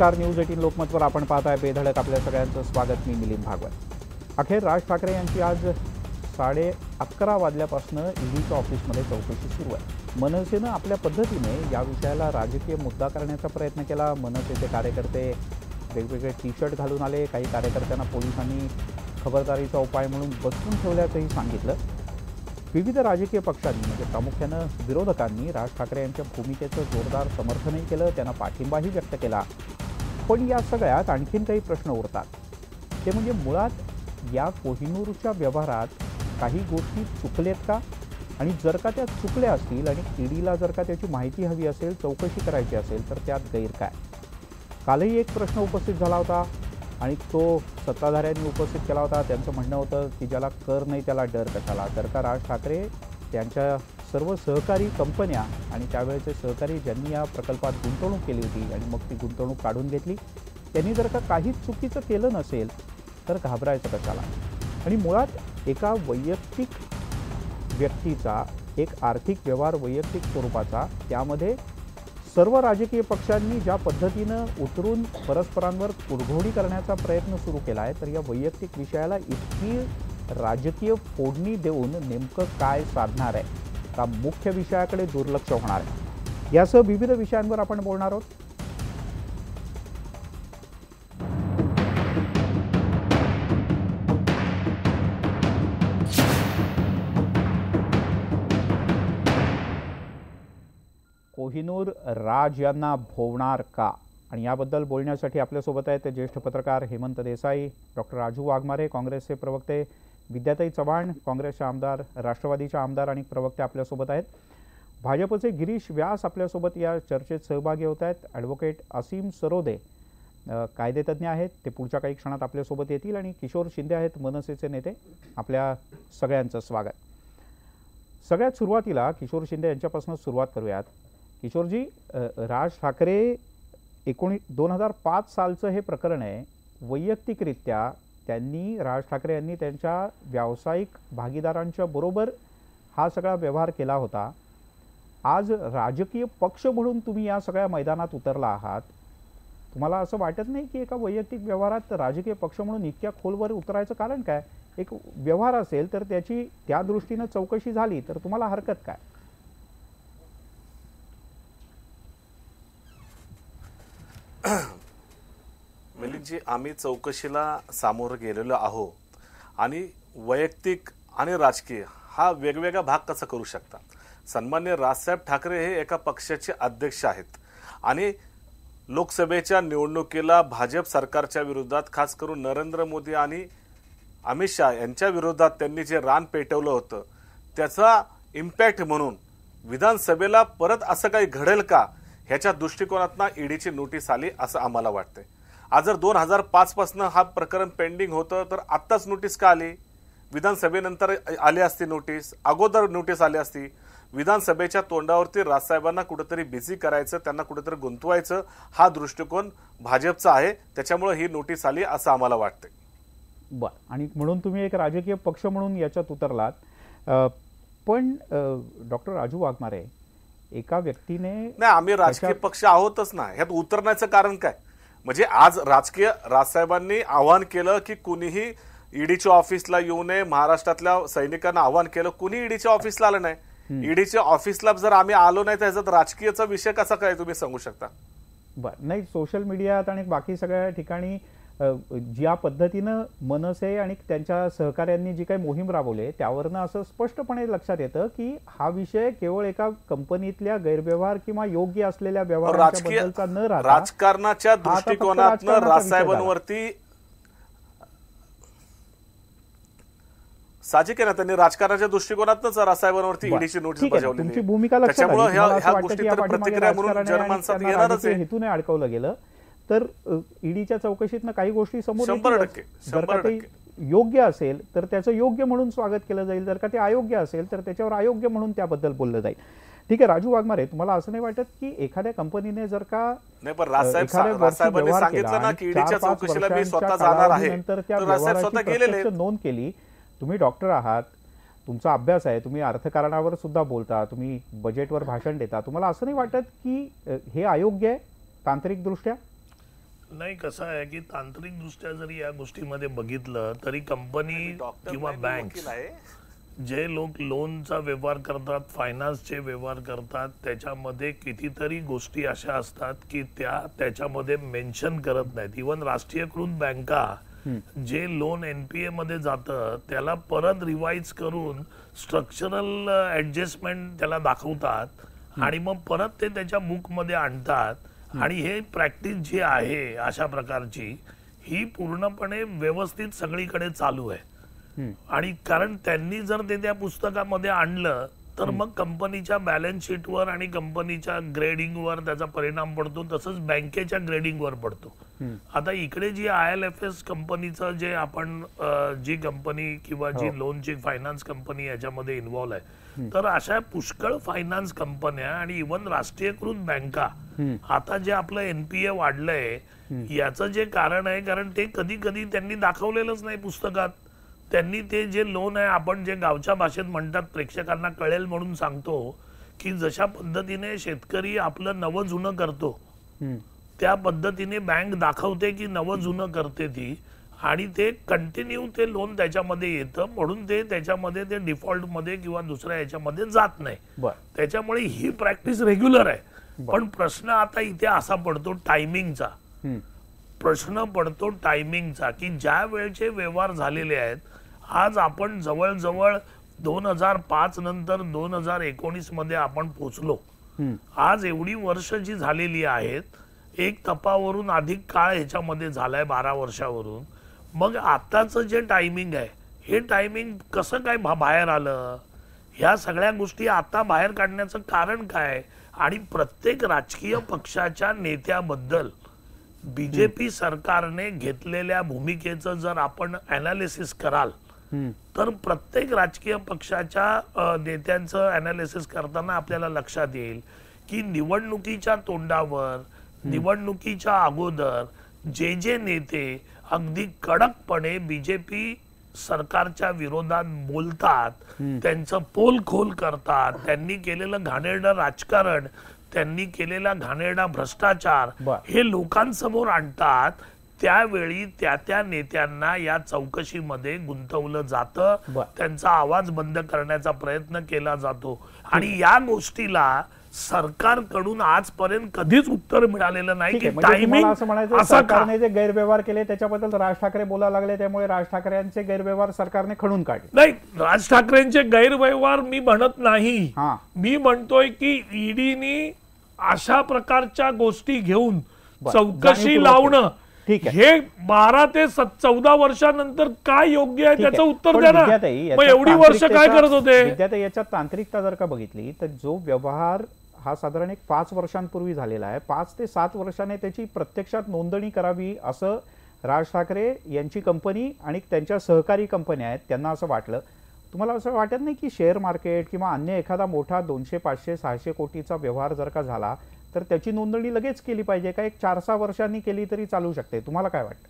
नमस्कार, न्यूज 18 लोकमतवर आपण पाहताय बेधडक. आपल्या सगळ्यांचं स्वागत. मी मिलिंद भागवत. अखेर राज ठाकरे यांची आज 11:30 वाजल्यापासून ईडीच्या ऑफिसमध्ये चौकशी सुरू आहे. मनसेनं आपल्या पद्धतीने या विषयाला राजकीय मुद्दा करण्याचा प्रयत्न केला. मनसेचे कार्यकर्ते वेगवेगळे टी शर्ट घालून आले. काही कार्यकर्त्यांना पोलिसांनी खबरदारीचा उपाय म्हणून बसवून ठेवल्याचंही सांगितलं. विविध राजकीय पक्षांनी म्हणजे प्रामुख्यानं विरोधकांनी राज ठाकरे यांच्या भूमिकेचं जोरदार समर्थनही केलं, त्यांना पाठिंबाही व्यक्त केला. पण या सगळ्यात आणखीन काही प्रश्न उरतात. ते म्हणजे मुळात या कोहिनूरच्या व्यवहारात काही गोष्टी चुकलेत का, आणि जर का त्या चुकल्या असतील आणि ईडीला जर का त्याची माहिती हवी असेल, चौकशी करायची असेल, तर त्यात गैर काय. कालही एक प्रश्न उपस्थित झाला होता आणि तो सत्ताधाऱ्यांनी उपस्थित केला होता. त्यांचं म्हणणं होतं की ज्याला कर नाही त्याला डर कशाला. तर का राज ठाकरे त्यांच्या सर्व सहकारी कंपन्या आणि त्यावेळेचे सहकारी ज्यांनी या प्रकल्पात गुंतवणूक केली होती आणि मग ती गुंतवणूक काढून घेतली, त्यांनी जर का काहीच चुकीचं केलं नसेल तर घाबरायचं कशाला. आणि मुळात एका वैयक्तिक व्यक्तीचा एक आर्थिक व्यवहार वैयक्तिक स्वरूपाचा, त्यामध्ये सर्व राजकीय पक्षांनी ज्या पद्धतीनं उतरून परस्परांवर कुरघोडी करण्याचा प्रयत्न सुरू केला आहे, तर या वैयक्तिक विषयाला इतकी राजकीय फोडणी देऊन नेमकं काय साधणार आहे का मुख्य विषयाकडे दुर्लक्ष होणार आहे. यासह विविध विषयांवर आपण बोलणार आहोत. कोहिनूर राज यांना भोवणार का, आणि याबद्दल बोलण्यासाठी आपल्यासोबत आहेत ज्येष्ठ पत्रकार हेमंत देसाई, डॉक्टर राजू वाघमारे काँग्रेसचे प्रवक्ते, विद्याताई चव्हाण काँग्रेसच्या आमदार, राष्ट्रवादीच्या आमदार आणि प्रवक्ते आपल्यासोबत आहेत. भाजपचे गिरीश व्यास आपल्यासोबत या चर्चेत सहभागी होत आहेत. ॲडव्होकेट असीम सरोदे कायदेतज्ञ आहेत, ते पुढच्या काही क्षणात आपल्यासोबत येतील. आणि किशोर शिंदे आहेत मनसेचे नेते. आपल्या सगळ्यांचं स्वागत. सगळ्यात सुरुवातीला किशोर शिंदे यांच्यापासून सुरुवात करूयात. किशोरजी, राज ठाकरे 2005 सालचं हे प्रकरण आहे. वैयक्तिकरित्या राज ठाकरे यांनी त्यांच्या व्यावसायिक भागीदारांच्या बरोबर हा सगळा व्यवहार केला होता. आज राजकीय पक्ष म्हणून तुम्ही या सगळ्या मैदानात उतरला आहात. तुम्हाला असं वाटत नाही की एका वैयक्तिक व्यवहारात राजकीय पक्ष म्हणून इतक्या खोलवर उतरायचं कारण काय? एक व्यवहार असेल तर त्याची त्या दृष्टीनं चौकशी झाली तर तुम्हाला हरकत काय? मिलिंदजी, आम्ही चौकशीला सामोरं गेलेलो आहोत आणि वैयक्तिक आणि राजकीय हा वेगवेगळा भाग कसा करू शकता. सन्मान्य राजसाहेब ठाकरे हे एका पक्षाचे अध्यक्ष आहेत आणि लोकसभेच्या निवडणुकीला भाजप सरकारच्या विरोधात, खास करून नरेंद्र मोदी आणि अमित शहा यांच्या विरोधात त्यांनी जे रान पेटवलं होतं त्याचा इम्पॅक्ट म्हणून विधानसभेला परत असं काही घडेल का ह्याच्या दृष्टिकोनातनं ईडीची नोटीस आली असं आम्हाला वाटतंय. आज जर 2005 पासून हा प्रकरण पेंडिंग होतं तर आत्ताच नोटीस का आली? विधानसभेनंतर आली असती नोटीस, अगोदर नोटीस आली असती. विधानसभेच्या तोंडावरती राजसाहेबांना कुठेतरी बिझी करायचं, त्यांना कुठेतरी गुंतवायचं, हा दृष्टिकोन भाजपचा आहे. त्याच्यामुळे ही नोटीस आली असं आम्हाला वाटतंय. बरं, आणि म्हणून तुम्ही एक राजकीय पक्ष म्हणून याच्यात उतरलात. पण डॉक्टर राजू वाघमारे, एका व्यक्तीने नाही, आम्ही राजकीय पक्ष आहोतच ना. ह्यात उतरण्याचं कारण काय? म्हणजे आज राजसाहेबांनी आवाहन केलं की कुणीही ईडीच्या ऑफिसला येऊ नये. महाराष्ट्रातल्या सैनिकांना आवाहन केलं, कुणी ईडीच्या ऑफिसला आलं नाही. ईडीच्या ऑफिसला जर आम्ही आलो नाही तर ह्याच्यात राजकीयचा विषय कसा काय तुम्ही सांगू शकता? बरं, नाही, सोशल मीडियात आणि बाकी सगळ्या ठिकाणी ज्या पद्धतीनं मनसे आणि त्यांच्या सहकाऱ्यांनी जी काही मोहीम राबवली त्यावरनं असं स्पष्टपणे लक्षात येतं की हा विषय केवळ एका कंपनीतल्या गैरव्यवहार किंवा योग्य असलेल्या व्यवहाराबद्दलचा न राहता राजकारणाच्या दृष्टिकोनातनं राजसाहेबांवरती साहजिक आहे ना, त्यांनी राजकारणाच्या दृष्टिकोनातच राजसाहेबांवरती ईडीची नोटीस बजावली. तुमची भूमिका लक्षात आली. ह्या गोष्टी प्रतिक्रिया म्हणून जनमानसात येणारच आहे. हेतूने अडकवलं गेलं तर ईडीच्या चौकशीतनं काही गोष्टी समोर 100%. जर का ते योग्य असेल तर त्याचं योग्य म्हणून स्वागत केलं जाईल. जर का ते अयोग्य असेल तर त्याच्यावर अयोग्य म्हणून त्याबद्दल बोललं जाईल. ठीक आहे राजू वाघमारे, तुम्हाला असं नाही वाटत की एखाद्या कंपनीने जर का नाही, पण राजसाहेबांनी सांगितलं ना की ईडीच्या चौकशीला मी स्वतः जाणार आहे, नंतर त्या व्यवहाराची नोंद केली. तुम्ही डॉक्टर आहात, तुमचा अभ्यास आहे, तुम्ही अर्थकारणावर सुद्धा बोलता, तुम्ही बजेटवर भाषण देता, तुम्हाला असं नाही वाटत की हे अयोग्य आहे तांत्रिक दृष्ट्या? नाही, कसं आहे की तांत्रिक दृष्ट्या जरी या गोष्टीमध्ये बघितलं तरी कंपनी किंवा बँक जे लोक लोनचा व्यवहार करतात, फायनान्सचे व्यवहार करतात, त्याच्यामध्ये कितीतरी गोष्टी अशा असतात की त्याच्यामध्ये मेन्शन करत नाहीत. इव्हन राष्ट्रीयकृत बँका जे लोन एनपीए मध्ये जातं त्याला परत रिवाइज करून स्ट्रक्चरल ऍडजस्टमेंट त्याला दाखवतात आणि मग परत ते त्याच्या बुक मध्ये आणतात आणि हे प्रॅक्टिस जी आहे अशा प्रकारची ही पूर्णपणे व्यवस्थित सगळीकडे चालू आहे. आणि कारण त्यांनी जर ते त्या पुस्तकामध्ये आणलं तर मग कंपनीच्या बॅलन्स शीटवर आणि कंपनीच्या ग्रेडिंगवर त्याचा परिणाम पडतो, तसंच बँकेच्या ग्रेडिंगवर पडतो. आता इकडे जी ILFS कंपनीचं जे आपण जी कंपनी किंवा जी लोनची फायनान्स कंपनी याच्यामध्ये इन्व्हॉल्व आहे, तर अशा पुष्कळ फायनान्स कंपन्या आणि इव्हन राष्ट्रीयकृत बँका आता जे आपलं NPA वाढलंय याचं जे कारण आहे, कारण ते कधी कधी त्यांनी दाखवलेलंच नाही पुस्तकात. त्यांनी ते जे लोन आहे, आपण जे गावच्या भाषेत म्हणतात, प्रेक्षकांना कळेल म्हणून सांगतो की जशा पद्धतीने शेतकरी आपलं नवं जुनं करतो त्या पद्धतीने बँक दाखवते की नवं जुनं करते ती, आणि ते कंटिन्यू ते लोन त्याच्यामध्ये येतं, म्हणून ते त्याच्यामध्ये ते डिफॉल्ट मध्ये किंवा दुसऱ्या याच्यामध्ये जात नाही. त्याच्यामुळे ही प्रॅक्टिस रेग्युलर आहे. पण प्रश्न आता इथे असा पडतो टायमिंगचा, प्रश्न पडतो टायमिंगचा की ज्या वेळचे व्यवहार झालेले आहेत, आज आपण जवळजवळ 2005 नंतर 2019 मध्ये आपण पोचलो. आज एवढी वर्ष जी झालेली आहेत, एक तपावरून अधिक काळ ह्याच्यामध्ये झालाय, 12 वर्षावरून. मग आताचं जे टायमिंग आहे, हे टायमिंग कसं काय बाहेर आलं, ह्या सगळ्या गोष्टी आता बाहेर काढण्याचं कारण काय? आणि प्रत्येक राजकीय पक्षाच्या नेत्याबद्दल बीजेपी सरकारने घेतलेल्या भूमिकेचं जर आपण अनालिसिस कराल तर प्रत्येक राजकीय पक्षाच्या नेत्यांचं अनालिसिस करताना आपल्याला लक्षात येईल की निवडणुकीच्या तोंडावर, निवडणुकीच्या अगोदर जे नेते अगदी कडकपणे बीजेपी सरकारच्या विरोधात बोलतात, त्यांचं पोलखोल करतात, त्यांनी केलेलं घाणेरडं राजकारण, त्यांनी केलेला घाणेरडा भ्रष्टाचार हे लोकांसमोर आणतात, त्यावेळी त्या नेत्यांना या चौकशीमध्ये गुंतवलं जातं, त्यांचा आवाज बंद करण्याचा प्रयत्न केला जातो. आणि या गोष्टीला सरकारकडून आजपर्यंत कधीच उत्तर मिळालेलं नाही की टायमिंग सरकारने जे गैरव्यवहार केले त्याच्याबद्दल राज ठाकरे बोलायला लागले, त्यामुळे राज ठाकरेंचे गैरव्यवहार सरकारने खणून काढले. नाही, राज ठाकरेंचे गैरव्यवहार मी म्हणत नाही, मी म्हणतोय की ईडीनी अशा प्रकारच्या गोष्टी घेऊन चौकशी लावणं हे 12 ते 14 वर्षानंतर काय योग्य आहे त्याचं उत्तर द्या ना. मग एवढी वर्ष काय करत होते? विद्यार्थी याच्यात तांत्रिकता जर का बघितली तर जो व्यवहार हा साधारण एक 5 वर्षांपूर्वी झालेला आहे, 5 ते 7 वर्षाने त्याची प्रत्यक्षात नोंदणी करावी असं राज ठाकरे यांची कंपनी आणि त्यांच्या सहकारी कंपन्या आहेत त्यांना असं वाटलं. तुम्हाला असं वाटत नाही की शेअर मार्केट किंवा अन्य एखादा मोठा 200, 500, 600 कोटीचा व्यवहार जर का झाला तर त्याची नोंदणी लगेच केली पाहिजे का? एक 4-6 वर्षांनी केली तरी चालू शकते? तुम्हाला काय वाटतं?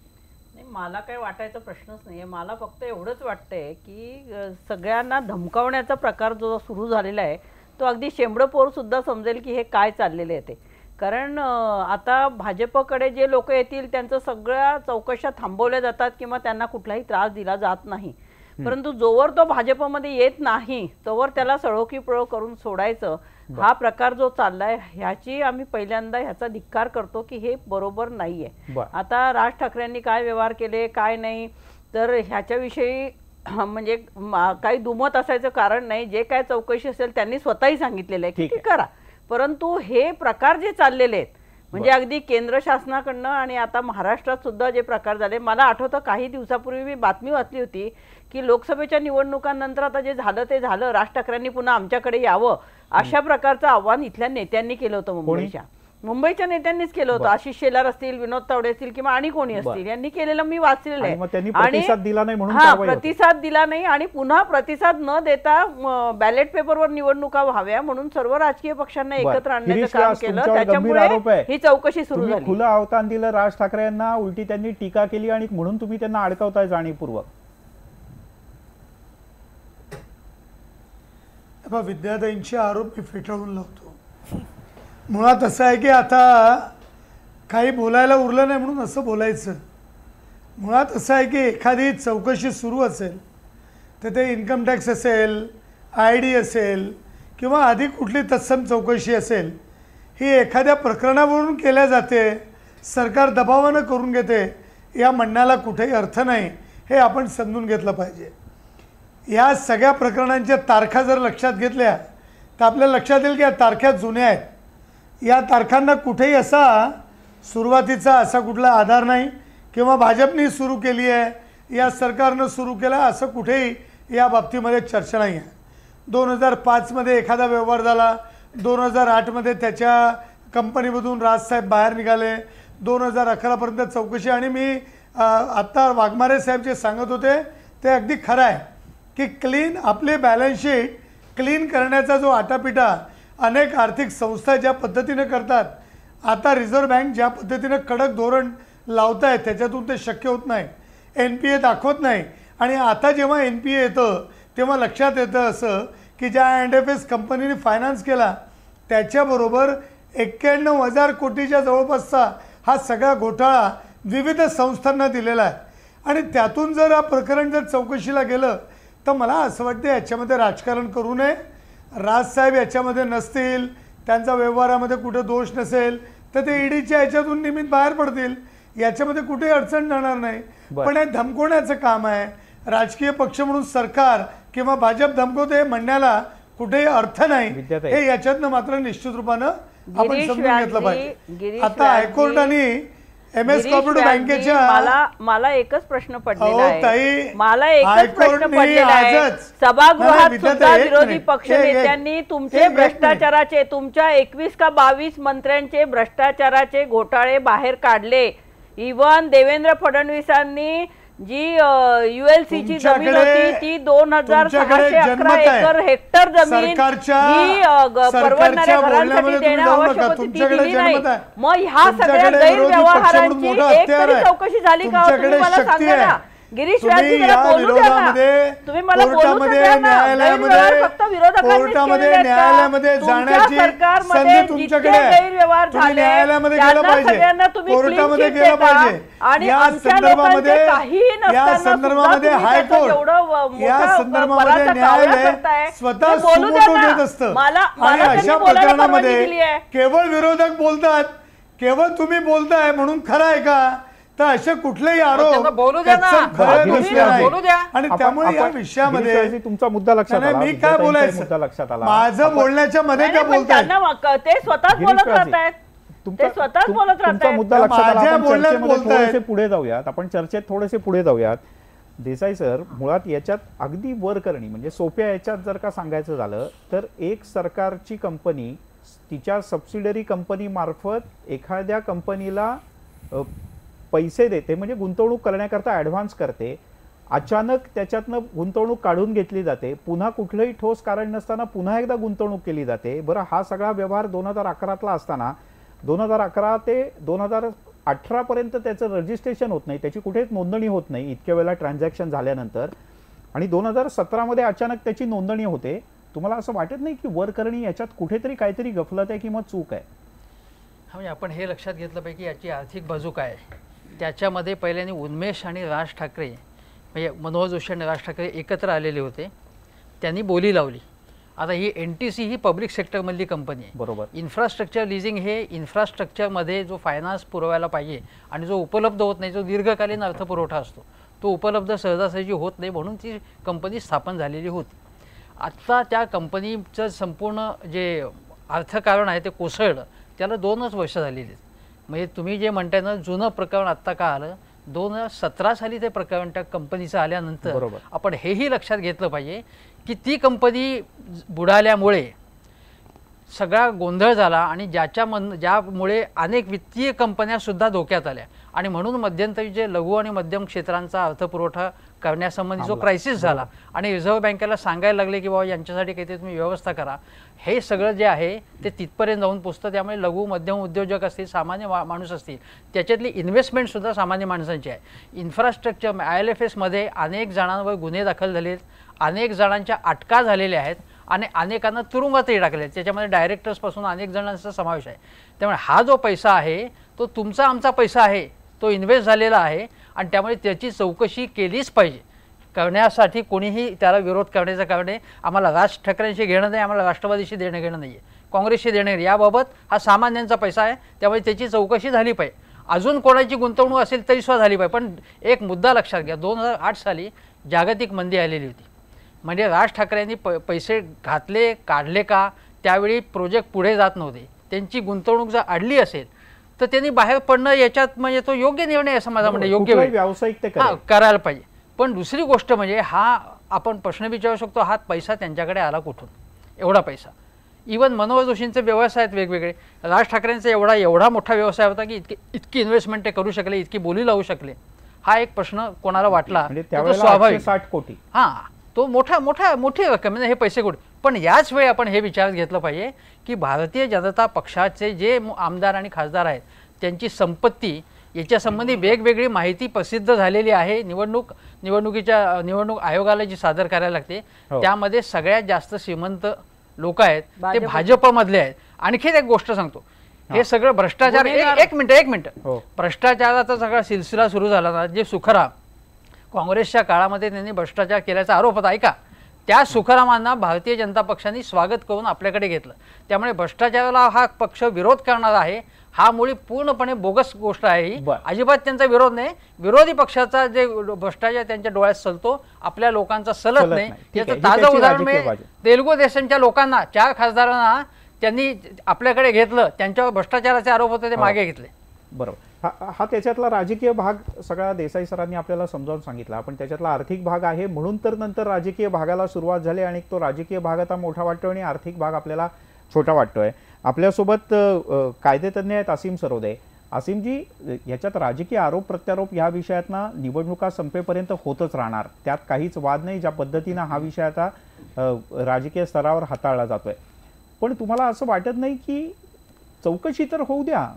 नाही, मला काय वाटायचा प्रश्नच नाहीये. मला फक्त एवढंच वाटतंय की सगळ्यांना धमकावण्याचा प्रकार जो सुरू झालेला आहे तो अगदी शेंबडपोर सुद्धा समजेल की हे काय चाललेलं आहे ते. कारण आता भाजपकडे जे लोक येतील त्यांचं सगळ्या चौकशा थांबवल्या जातात किंवा त्यांना कुठलाही त्रास दिला जात नाही. परंतु जोवर तो भाजपमध्ये येत नाही तोवर त्याला सळोकीपळो करून सोडायचं हा प्रकार जो चाललाय, ह्याची आम्ही पहिल्यांदा ह्याचा धिक्कार करतो की हे बरोबर नाहीये. आता राज ठाकरेंनी काय व्यवहार केले काय नाही तर ह्याच्याविषयी म्हणजे काही दुमत असायचं कारण नाही. जे काय चौकशी असेल त्यांनी स्वतःही सांगितलेलं आहे की करा. परंतु हे प्रकार जे चाललेले आहेत म्हणजे अगदी केंद्र शासनाकडनं आणि आता महाराष्ट्रात सुद्धा जे प्रकार झाले, मला आठवतं काही दिवसापूर्वी मी बातमी वाचली होती की लोकसभेच्या निवडणुकांनंतर आता जे झालं ते झालं, राज ठाकरेंनी पुन्हा आमच्याकडे यावं अशा प्रकारचं आव्हान इथल्या नेत्यांनी केलं होतं. मुंबईच्या नेत्यांनीच केलं होतं. आशिष शेलार असतील, विनोद तावडे असतील किंवा आणि कोणी असतील यांनी केलेलं मी वाचलेलं आहे. आणि प्रतिसाद दिला नाही आणि पुन्हा प्रतिसाद न देता बॅलेट पेपरवर निवडणुका व्हाव्या म्हणून सर्व राजकीय पक्षांना एकत्र आणण्याचं काम केलं. त्याच्यामुळे ही चौकशी सुरू झाली. खुलं आव्हान दिलं राज ठाकरे यांना, उलटी त्यांनी टीका केली आणि म्हणून तुम्ही त्यांना अडकवताय जाणीवपूर्वक. विद्यार्थ्यांचे आरोप मी फेटाळून लावतो. मुळात असं आहे की आता काही बोलायला उरलं नाही म्हणून असं बोलायचं. मुळात असं आहे की एखादी चौकशी सुरू असेल तर ते इन्कम टॅक्स असेल, ID असेल किंवा अधिक कुठली तत्सम चौकशी असेल, ही एखाद्या प्रकरणावरून केल्या जाते, सरकार दबावानं करून घेते, या म्हणण्याला कुठेही अर्थ नाही, हे आपण समजून घेतलं पाहिजे. या सगळ्या प्रकरणांच्या तारखा जर लक्षात घेतल्या तर आपल्याला लक्षात येईल की या तारखा जुन्या आहेत. या तारखांना कुठेही असा सुरुवातीचा असा कुठला आधार नाही किंवा भाजपने सुरू केली आहे या सरकारनं सुरू केला असं कुठेही या बाबतीमध्ये चर्चा नाही आहे. 2005मध्ये एखादा व्यवहार झाला, 2008मध्ये त्याच्या कंपनीमधून राजसाहेब बाहेर निघाले, 2011पर्यंत चौकशी. आणि मी आत्ता वाघमारे साहेब जे सांगत होते ते अगदी खरं आहे की क्लीन आपले बॅलन्स शीट क्लीन करण्याचा जो आटापिटा अनेक आर्थिक संस्था ज्या पद्धतीने करतात, आता रिझर्व्ह बँक ज्या पद्धतीने कडक धोरण लावत आहे त्याच्यातून ते शक्य होत नाही. NPA दाखवत नाही. आणि आता जेव्हा NPA येतं तेव्हा लक्षात येतं असं की ज्या INDFS कंपनीने फायनान्स केला त्याच्याबरोबर 91,000 कोटीच्या जवळपासचा हा सगळा घोटाळा विविध संस्थांना दिलेला आहे. आणि त्यातून जर हा प्रकरण जर चौकशीला गेलं तर मला असं वाटतं याच्यामध्ये राजकारण करू नये. राजसाहेब याच्यामध्ये नसतील, त्यांचा व्यवहारामध्ये कुठे दोष नसेल तर ते EDच्या याच्यातून निमित्त बाहेर पडतील, याच्यामध्ये कुठेही अडचण जाणार नाही. पण हे धमकवण्याचं काम आहे. राजकीय पक्ष म्हणून सरकार किंवा भाजप धमकवते म्हणण्याला कुठेही अर्थ नाही, हे याच्यातनं मात्र निश्चित रूपानं आपण समजून घेतलं पाहिजे. आता हायकोर्टाने MS कोऑपरेटिव्ह बँकेच्या मला एकच प्रश्न पडलेला आहे, मला एकच प्रश्न पडलेला आहे. सभागृहात सुद्धा विरोधी पक्ष नेत्यांनी तुमचे भ्रष्टाचाराचे, तुमच्या 21 का 22 मंत्र्यांचे भ्रष्टाचाराचे घोटाळे बाहेर काढले. इव्हन देवेंद्र फडणवीसांनी जी ULC ची जमीन होती ती 2,611 एकर हेक्टर जमीन ही परवडणाऱ्या घरांसाठी देणं आवश्यक होती, ती दिली नाही. मग ह्या सगळ्या गैरव्यवहारांची एक तरी चौकशी झाली का तुम्ही मला सांगा ना. गिरीश व्यासजी जरा बोलू द्या ना, तुम्ही मला बोलू द्या ना. गैरव्यवहार फक्त विरोधकांनी जाण्याची सरकारमध्ये जितके गैरव्यवहार झाले त्यांना सगळ्यांना तुम्ही क्लीन चिट देता आणि आमच्या लोकांचे काहीही नसताना सुद्धा तुम्ही त्याचा एवढं मोठा बराचसा कावळा करताय. बोलू द्या ना, मला त्यांनी बोलायला परवानगी दिली आहे. केवळ विरोधक बोलतात, केवळ तुम्ही बोलताय म्हणून खरं आहे का, तर असे कुठलेही आरोप बोलू द्या ना, बोलू द्या. आणि त्यामुळे या विषयामध्ये तुमचा मुद्दा लक्षात आला, मी काय बोलायचं, मुद्दा लक्षात आला, माझं बोलण्याच्या मध्ये काय बोलताय ते स्वतःच बोलत राहतायत, ते स्वतःच बोलत राहतायत. तुमचा मुद्दा लक्षात आला. आपण चर्चेमध्ये थोडेसे पुढे जाऊयात, आपण चर्चेत थोडेसे पुढे जाऊयात. देसाई सर, मुळात याच्यात अगदी वर करणी म्हणजे सोप्या याच्यात जर का सांगायचं झालं तर एक सरकारची कंपनी तिच्या सबसिडरी कंपनी मार्फत एखाद्या कंपनीला पैसे देते, म्हणजे गुंतवणूक करण्याकरता ॲडव्हान्स करते, अचानक त्याच्यातनं गुंतवणूक काढून घेतली जाते, पुन्हा कुठलंही ठोस कारण नसताना पुन्हा एकदा गुंतवणूक केली जाते. बरं, हा सगळा व्यवहार 2011ला असताना 2011 ते 2018 पर्यंत त्याचं रजिस्ट्रेशन होत नाही, त्याची कुठेच नोंदणी होत नाही इतक्या वेळेला ट्रान्झॅक्शन झाल्यानंतर, आणि 2017मध्ये अचानक त्याची नोंदणी होते. तुम्हाला असं वाटत नाही की वरकरणी याच्यात कुठेतरी काहीतरी गफलत आहे किंवा चूक आहे? म्हणजे आपण हे लक्षात घेतलं पाहिजे की याची आर्थिक बाजू काय आहे. त्याच्यामध्ये पहिल्याने उन्मेष आणि राज ठाकरे म्हणजे मनोहर जोशी आणि राज ठाकरे एकत्र आलेले होते, त्यांनी बोली लावली. आता ही NTC ही पब्लिक सेक्टरमधली कंपनी आहे, बरोबर. इन्फ्रास्ट्रक्चर लिझिंग हे इन्फ्रास्ट्रक्चरमध्ये जो फायनान्स पुरवायला पाहिजे आणि जो उपलब्ध होत नाही, जो दीर्घकालीन अर्थपुरवठा असतो तो उपलब्ध सहजासहजी होत नाही, म्हणून ती कंपनी स्थापन झालेली होती. आत्ता त्या कंपनीचं संपूर्ण जे अर्थकारण आहे ते कोसळलं, त्याला 2च वर्ष झालेली आहेत. म्हणजे तुम्ही जे म्हणताय ना जुनं प्रकरण आत्ता का आलं, 2017 साली ते प्रकरण त्या कंपनीचं आल्यानंतर आपण हेही लक्षात घेतलं पाहिजे की ती कंपनी बुडाल्यामुळे सगळा गोंधळ झाला आणि ज्यामुळे अनेक वित्तीय कंपन्यासुद्धा धोक्यात आल्या आणि म्हणून मध्यंतरी जे लघु आणि मध्यम क्षेत्रांचा अर्थपुरवठा करण्यासंबंधी जो क्रायसिस झाला आणि रिझर्व्ह बँकेला सांगायला लागले की बाबा यांच्यासाठी काहीतरी तुम्ही व्यवस्था करा, हे सगळं जे आहे ते तिथपर्यंत जाऊन पोचतं. त्यामुळे लघु मध्यम उद्योजक असतील, सामान्य माणूस असतील, त्याच्यातली इन्व्हेस्टमेंटसुद्धा सामान्य माणसांची आहे. इन्फ्रास्ट्रक्चर IL&FSमध्ये अनेक जणांवर गुन्हे दाखल झालेत, अनेक जणांच्या अटका झालेल्या आहेत आणि अनेकांना तुरुंगातही टाकले आहेत, त्याच्यामध्ये डायरेक्टर्सपासून अनेक जणांचा समावेश आहे. त्यामुळे हा जो पैसा आहे तो तो तुमचा आमचा पैसा आहे, तो इन्व्हेस्ट झालेला आहे आणि त्यामुळे त्याची चौकशी केलीच पाहिजे. करण्यासाठी कोणीही त्याला विरोध करण्याचं कारण आहे. आम्हाला राज ठाकरेंशी घेणं नाही, आम्हाला राष्ट्रवादीशी देणं घेणं नाही आहे, काँग्रेसशी देणं नाही. याबाबत हा सामान्यांचा पैसा आहे, त्यामुळे त्याची चौकशी झाली पाहिजे. अजून कोणाची गुंतवणूक असेल तरी सुद्धा झाली पाहिजे. पण एक मुद्दा लक्षात घ्या, 2008 साली जागतिक मंदी आलेली होती. म्हणजे राज ठाकरेंनी पैसे घातले काढले का, त्यावेळी प्रोजेक्ट पुढे जात नव्हते. त्यांची गुंतवणूक जर अडली असेल तर त्यांनी बाहेर पडणं याच्यात म्हणजे तो योग्य निर्णय असं माझा म्हणजे योग्य व्यावसायिक करायला पाहिजे. पण दुसरी गोष्ट म्हणजे हा आपण प्रश्न विचारू शकतो, हा पैसा त्यांच्याकडे आला कुठून, एवढा पैसा. इवन मनोहर जोशींचे व्यवसाय आहेत वेगवेगळे. राज ठाकरेंचा एवढा मोठा व्यवसाय होता की इतकी इन्व्हेस्टमेंट ते करू शकले, इतकी बोली लावू शकले. हा एक प्रश्न कोणाला वाटला तो स्वाभाविक. 60 कोटी तो मोठी रक्कम म्हणजे हे पैसे कुठे. पण याच वेळी आपण हे विचारात घेतलं पाहिजे की भारतीय जनता पक्षाचे जे आमदार आणि खासदार आहेत त्यांची संपत्ती याच्या संबंधी वेगवेगळी माहिती प्रसिद्ध झालेली आहे. निवडणूक आयोगाला जी सादर करायला लागते त्यामध्ये सगळ्यात जास्त श्रीमंत लोक आहेत ते भाजपमधले आहेत. आणखी एक गोष्ट सांगतो, हे सगळं भ्रष्टाचार एक मिनिट भ्रष्टाचाराचा सगळा सिलसिला सुरू झाला ना, जे सुखराम काँग्रेसच्या काळामध्ये त्यांनी भ्रष्टाचार केल्याचा आरोप होता ऐका, त्या सुखरामांना भारतीय जनता पक्षाने स्वागत करून आपल्याकडे घेतलं. त्यामुळे भ्रष्टाचाराला हा पक्ष विरोध करणार आहे, हा मुळी पूर्णपणे बोगस गोष्ट आहे. ही अजिबात त्यांचा विरोध नाही. विरोधी पक्षाचा जे भ्रष्टाचार त्यांच्या डोळ्यात चलतो, आपल्या लोकांचा चलत नाही. याचं ताजं उदाहरण म्हणजे तेलुगू देशांच्या लोकांना 4 खासदारांना त्यांनी आपल्याकडे घेतलं, त्यांच्यावर भ्रष्टाचाराचे आरोप होते ते मागे घेतले. बरोबर. हा त्याच्यातला राजकीय भाग सगळा देसाई सरांनी आपल्याला समजावून सांगितला. पण त्याच्यातला आर्थिक भाग आहे, म्हणून तर नंतर राजकीय भागाला सुरुवात झाली आणि तो राजकीय भाग आता मोठा वाटतो आणि आर्थिक भाग आपल्याला छोटा वाटतोय. आपल्यासोबत कायदेतज्ञ आहेत असीम सरोदे. असीमजी, याच्यात राजकीय आरोप प्रत्यारोप या विषयातना निवडणुका संपेपर्यंत होतच राहणार, त्यात काहीच वाद नाही. ज्या पद्धतीनं हा विषय आता राजकीय स्तरावर हाताळला जातोय, पण तुम्हाला असं वाटत नाही की चौकशी तर होऊ द्या,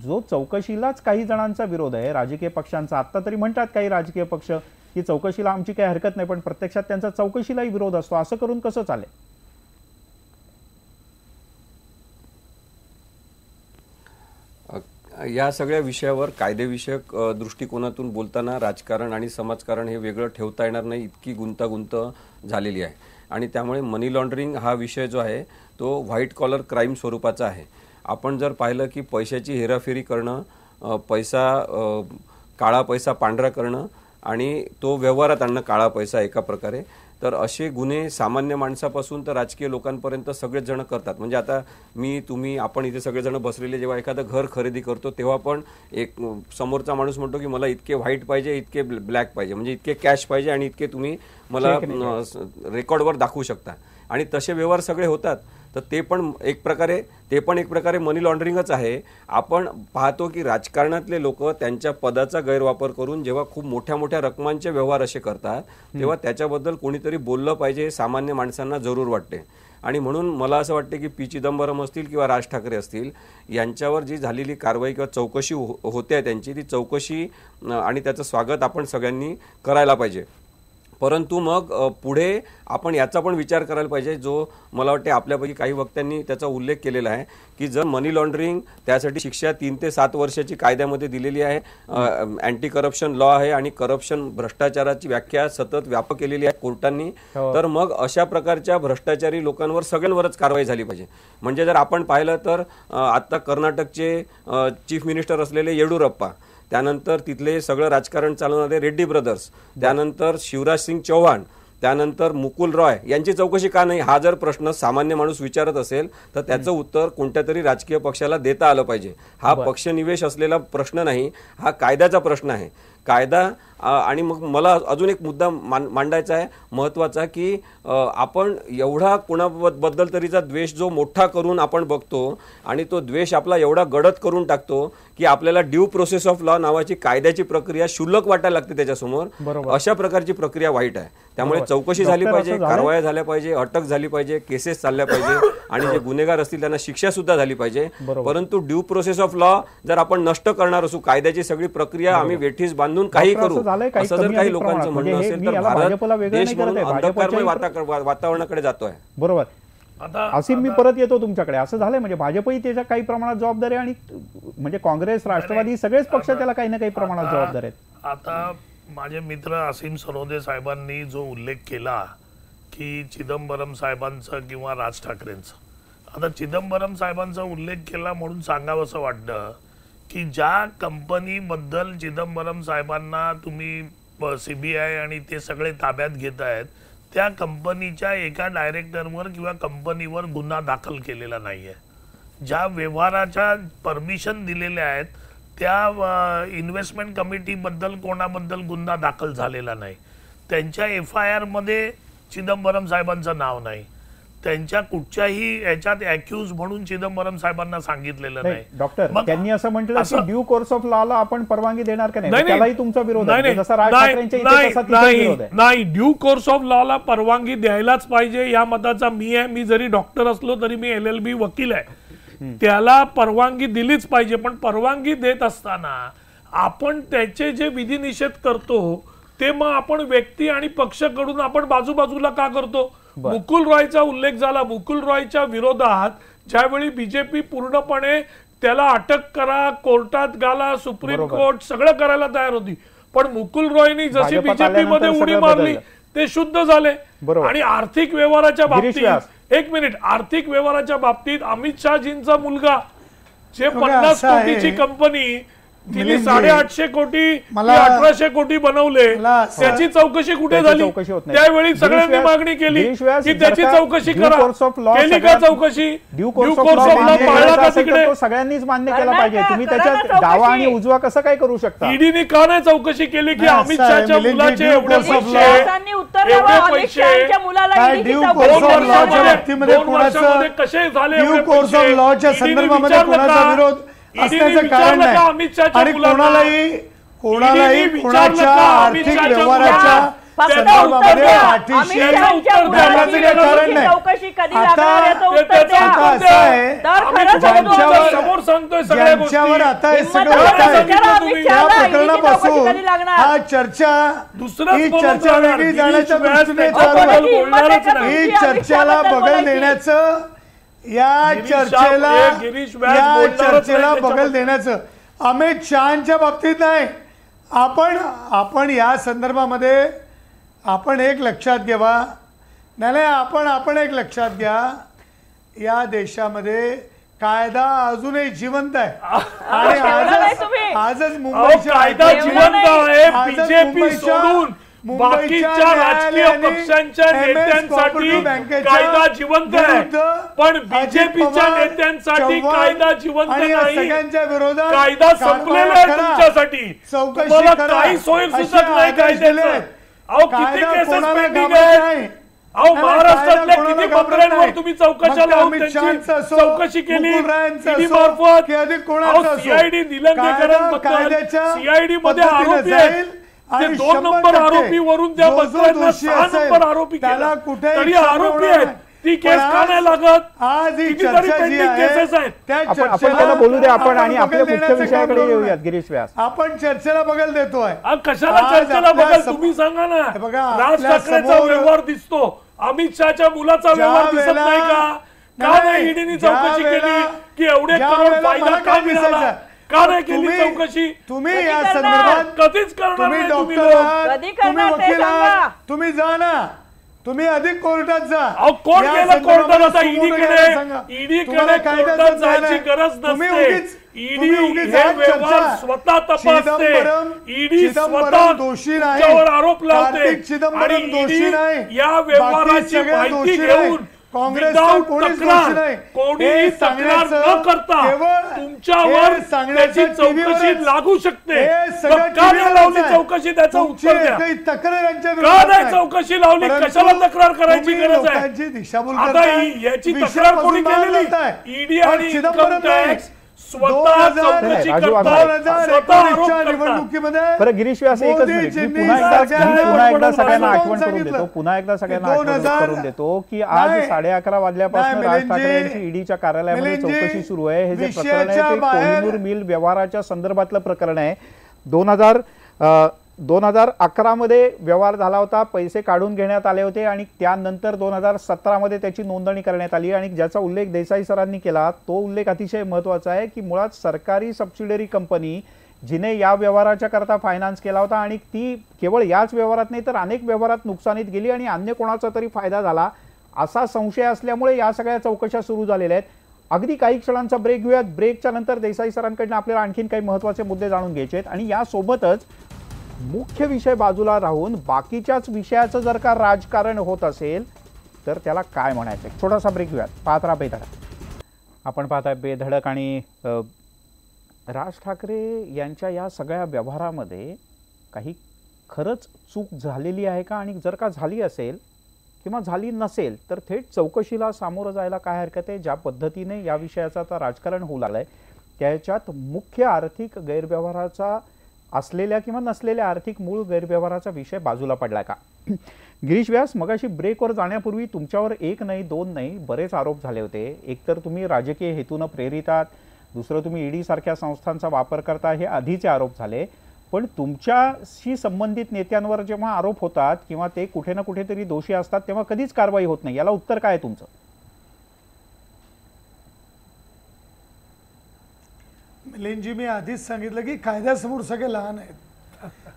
जो चौकशीलाच काही जणांचा विरोध आहे राजकीय पक्षांचा. आता तरी म्हणतात काही राजकीय पक्ष की चौकशीला आमची काही हरकत नाही, पण प्रत्यक्षात त्यांचा चौकशीलाही विरोध असतो. असं करून कसं चालेल? या सगळ्या विषयावर कायदेविषयक दृष्टिकोनातून बोलताना राजकारण आणि समाजकारण हे वेगळं ठेवता येणार नाही, इतकी गुंतागुंत झालेली आहे. आणि त्यामुळे मनी लॉन्ड्रिंग हा विषय जो आहे तो व्हाईट कॉलर क्राईम स्वरूपाचा आहे. आपण जर पाहिलं की पैशाची हेराफेरी करणं, काळा पैसा पांढरा करणं आणि तो व्यवहारात आणणं काळा पैसा एका प्रकारे, तर असे गुन्हे सामान्य माणसापासून तर राजकीय लोकांपर्यंत सगळेच जण करतात. म्हणजे आता मी, तुम्ही, आपण इथे सगळेजण बसलेले जेव्हा एखादं घर खरेदी करतो तेव्हा पण एक समोरचा माणूस म्हणतो की मला इतके व्हाईट पाहिजे, इतके ब्लॅक पाहिजे, म्हणजे इतके कॅश पाहिजे आणि इतके तुम्ही मला रेकॉर्डवर दाखवू शकता. आणि तसे व्यवहार सगळे होतात. तर ते पण एक प्रकारे मनी लॉन्ड्रिंगच आहे. आपण पाहतो की राजकारणातले लोक त्यांच्या पदाचा गैरवापर करून जेव्हा खूप मोठ्या मोठ्या रकमांचे व्यवहार असे करतात तेव्हा त्याच्याबद्दल कोणीतरी बोललं पाहिजे, सामान्य माणसांना जरूर वाटते. आणि म्हणून मला असं वाटते की पी चिदंबरम असतील किंवा राज ठाकरे असतील यांच्यावर जी झालेली कारवाई किंवा चौकशी होते त्यांची, ती चौकशी आणि त्याचं स्वागत आपण सगळ्यांनी करायला पाहिजे. परंतु मग पुढे आपण याचा पण विचार करायला पाहिजे, जो मला वाटते आपल्यापैकी काही वक्त्यांनी त्याचा उल्लेख केलेला आहे की जर मनी लॉन्ड्रिंग त्यासाठी शिक्षा 3 ते 7 वर्षाची कायद्यामध्ये दिलेली आहे, अँटी करप्शन लॉ आहे आणि करप्शन भ्रष्टाचाराची व्याख्या सतत व्यापक केलेली आहे कोर्टांनी, तर मग अशा प्रकारच्या भ्रष्टाचारी लोकांवर सगळ्यांवरच कारवाई झाली पाहिजे. म्हणजे जर आपण पाहिलं तर आता कर्नाटकचे चीफ मिनिस्टर असलेले येडुरप्पा, त्यानंतर तिथले सगळं राजकारण चालवणारे रेड्डी ब्रदर्स, त्यानंतर शिवराज सिंग चौहान, त्यानंतर मुकुल रॉय यांची चौकशी का नाही, हा जर प्रश्न सामान्य माणूस विचारत असेल तर त्याचं उत्तर कोणत्या तरी राजकीय पक्षाला देता आलं पाहिजे. हा पक्षनिवेश असलेला प्रश्न नाही, हा कायद्याचा प्रश्न आहे. कायदा आणि मग मला अजून एक मुद्दा मांडायचा आहे महत्त्वाचा की आपण एवढा कुणाबद्दल तरीचा द्वेष जो मोठा करून आपण बघतो आणि तो द्वेष आपला एवढा गडद करून टाकतो की आपल्याला ड्यू प्रोसेस ऑफ लॉ नावाची कायद्याची प्रक्रिया क्षुल्लक वाटायला लागते त्याच्यासमोर. अशा प्रकारची प्रक्रिया वाईट आहे. त्यामुळे चौकशी झाली पाहिजे, कारवाया झाल्या पाहिजे, अटक झाली पाहिजे, केसेस चालल्या पाहिजे आणि जे गुन्हेगार असतील त्यांना शिक्षा सुद्धा झाली पाहिजे. परंतु ड्यू प्रोसेस ऑफ लॉ जर आपण नष्ट करणार असू, कायद्याची सगळी प्रक्रिया आम्ही वेठीस बांधून काही करू, असं जर काही लोकांचं म्हणणं असेल तर भारत देश म्हणून अंधकारमय वातावरणाकडे जातोय. बरोबर. असीम मी परत येतो तुमच्याकडे. असं झालंय म्हणजे भाजपही त्याच्या काही प्रमाणात जबाबदार आहे आणि म्हणजे काँग्रेस राष्ट्रवादी सगळेच पक्ष त्याला काही ना काही प्रमाणात जबाबदार आहेत. आता माझे मित्र असीम सरोदे साहेबांनी जो उल्लेख केला की चिदंबरम साहेबांचं किंवा राज ठाकरेंचं, आता चिदंबरम साहेबांचा उल्लेख केला म्हणून सांगावं असं वाटतं की ज्या कंपनीबद्दल चिदंबरम साहेबांना तुम्ही सीबीआय आणि ते सगळे ताब्यात घेत आहेत त्या कंपनीच्या एका डायरेक्टरवर किंवा कंपनीवर गुन्हा दाखल केलेला नाहीये. ज्या व्यवहाराच्या परमिशन दिलेल्या आहेत त्या इन्व्हेस्टमेंट कमिटीबद्दल कोणाबद्दल गुन्हा दाखल झालेला नाही. त्यांच्या FIR मध्ये चिदंबरम साहेबांचं नाव नाही. त्यांच्या कुठच्याही याच्यात अॅक्युज म्हणून चिदंबरम साहेबांना सांगितलेलं नाही. डॉक्टर त्यांनी असं म्हटलं की ड्यू कोर्स ऑफ लॉला आपण परवानगी देणार का नाही, त्यालाही तुमचा विरोध आहे जसा राज ठाकरेंच्या इथे तसा तिथे विरोध आहे. नाही, ड्यू कोर्स ऑफ लॉला परवानगी द्यायलाच पाहिजे या मताचा मी आहे. मी जरी डॉक्टर असलो तरी मी LLB वकील आहे. त्याला परवानगी दिलीच पाहिजे. पण परवानगी देत असताना आपण त्याचे जे विधिनिषेध करतो ते मग आपण व्यक्ती आणि पक्षाकडून आपण बाजूबाजूला का करतो. मुकुल रॉयचा उल्लेख झाला. मुकुल रॉयच्या विरोधात ज्यावेळी बीजेपी पूर्णपणे त्याला अटक करा, कोर्टात घाला, सुप्रीम कोर्ट सगळं करायला तयार होती, पण मुकुल रॉयनी जशी बीजेपी मध्ये उडी मारली ते शुद्ध झाले. आणि आर्थिक व्यवहाराच्या बाबतीत एक मिनिट, आर्थिक व्यवहाराच्या बाबतीत अमित शहाजींचा मुलगा जे 50 कोटीची कंपनी तिने 850 कोटी 1800 कोटी बनवले त्याची चौकशी कुठे झाली. त्यावेळी सगळ्यांनी मागणी केली की त्याची चौकशी करा. केली का चौकशी. ड्यू कोर्स ऑफ लॉ पाळला का तिकडे सगळ्यांनीच मान्य केला पाहिजे. तुम्ही त्याच्यात डावा आणि उजवा कसं काय करू शकता. ईडीने का नाही चौकशी केली की अमित शहाच्या मुलाचे एवढे पैसे कसे झाले असण्याचं कारण नाही. आणि कोणालाही कोणाच्या आर्थिक व्यवहाराच्या संदर्भामध्ये पाठीशी कारण नाही. आता असं आहे ज्यांच्यावर आता हे सगळं होत आहे त्या प्रकरणापासून हा ही चर्चा वेगळी जाण्याच्या दृष्टीने ही चर्चेला बगल देण्याचं या चर्चेला बगल देण्याचं अमित शहाच्या बाबतीत नाही. आपण या संदर्भामध्ये आपण एक लक्षात घ्यावा. नाही आपण एक लक्षात घ्या, या देशामध्ये कायदा अजूनही जिवंत आहे. आणि आजच कायदा जिवंत आहे. बीजेपी सोडून बाकीच्या राजकीय पक्षांच्या नेत्यांसाठी कायदा जिवंत आहे, पण बीजेपीच्या नेत्यांसाठी कायदा जिवंत नाही. कायदा संपलेला आहे तुमच्यासाठी. तुम्हाला काही सोय सुचत नाही कायद्याचं. अहो किती केसेस पेंडिंग आहेत. अहो महाराष्ट्रातल्या किती मंत्र्यांवर तुम्ही चौकशा लावून त्यांची चौकशी केली ईडी मार्फत. CID निलंगेकरण CID मध्ये आरोपी आहेत. ते 2 नंबर आरोपी वरून त्या मंत्र्यांना 6 नंबर आरोपी केला तरी आरोपी आहेत. ती केस का नाही लागत. कितीतरी पेंडिंग केसेस आहेत. आपण त्याला बोलू दे. आपण आणि आपल्या मुख्य विषयाकडे येऊयात. गिरीश व्यास, आपण चर्चेला बगल देतोय. कशाला चर्चेला बगल तुम्ही सांगा ना. राज ठाकरेचा व्यवहार दिसतो, अमित शहाच्या मुलाचा व्यवहार दिसत नाही का. का नाही ईडीने चौकशी केली की एवढे करोड फायदा का मिळाला. का नाही केली चौकशी. तुम्ही या संदर्भात कधीच करणार नाही. तुम्ही वकील आहात, तुम्ही जा ना. तुम्ही अधिक कोर्टात जा. कोर्ट गेलं कोर्टात. आता ईडीकडे कोर्टात जायची गरज नसते. ईडी हे व्यवहार स्वतः तपासते. ईडी स्वतः दोषीवर आरोप लावते आणि ईडी या व्यवहाराची माहिती घेऊन कोणीही तक्रार न करता तुमच्यावर त्याची चौकशी लागू शकते. का नाही लावली चौकशी त्याचं उत्तर द्या. का नाही चौकशी लावली. कशाला तक्रार करायची गरज आहे. आता याची तक्रार कोणी केलेली. ईडी आणि इन्कम टॅक्स स्वतः चौकशी करतात, स्वतः आरोप करतात. बरं गिरीश व्यास, एकच मिनिट. मी पुन्हा एकदा सगळ्यांना आठवण करून देतो की आज 11:30 वाजल्यापासून राज ठाकरे यांची ईडीच्या कार्यालयामध्ये चौकशी सुरू आहे. हे जे प्रकरण आहे ते कोहिनूर मिल व्यवहाराच्या संदर्भातलं प्रकरण आहे. 2011 मध्ये व्यवहार झाला होता, पैसे काढून घेण्यात आले होते आणि त्यानंतर 2017 मध्ये त्याची नोंदणी करण्यात आली आणि ज्याचा उल्लेख देसाई सरांनी केला तो उल्लेख अतिशय महत्त्वाचा आहे की मुळात सरकारी सबसिडरी कंपनी जिने या व्यवहाराच्या करता फायनान्स केला होता आणि ती केवळ याच व्यवहारात नाही तर अनेक व्यवहारात नुकसानीत गेली आणि अन्य कोणाचा तरी फायदा झाला असा संशय असल्यामुळे या सगळ्या चौकशा सुरू झालेल्या आहेत. अगदी काही क्षणांचा ब्रेक घेऊयात. ब्रेकच्या नंतर देसाई सरांकडून आपल्याला आणखीन काही महत्त्वाचे मुद्दे जाणून घ्यायचे आहेत आणि यासोबतच मुख्य विषय बाजूला राहून बाकीच्याच विषयाचं जर का राजकारण होत असेल तर त्याला काय म्हणायचं. छोटासा ब्रेक घेऊयात. पाहत राहा बेधडक. आपण पाहताय बेधडक आणि राज ठाकरे यांच्या या सगळ्या व्यवहारामध्ये काही खरंच चूक झालेली आहे का आणि जर का झाली असेल किंवा झाली नसेल तर थेट चौकशीला सामोरं जायला काय हरकत आहे. ज्या पद्धतीने या विषयाचं आता राजकारण होऊ लागलंय त्याच्यात मुख्य आर्थिक गैरव्यवहाराचा असलेल्या किंवा नसलेल्या आर्थिक मूळ गैरव्यवहाराचा विषय बाजूला पडलाय का. गिरीश व्यास, मगाशी ब्रेकवर जाण्यापूर्वी तुमच्यावर एक नाही दोन नाही बरेच आरोप झाले होते. एकतर तुम्ही राजकीय हेतून प्रेरित आहात, दुसरं तुम्ही ईडी सारख्या संस्थांचा वापर करता, हे आधीचे आरोप झाले. पण तुमच्याशी संबंधित नेत्यांवर जेव्हा आरोप होतात किंवा ते कुठे ना कुठेतरी दोषी असतात तेव्हा कधीच कारवाई होत नाही. याला उत्तर काय तुमचं? मिलिंदजी, मी आधीच सांगितलं की कायद्यासमोर सगळे लहान आहेत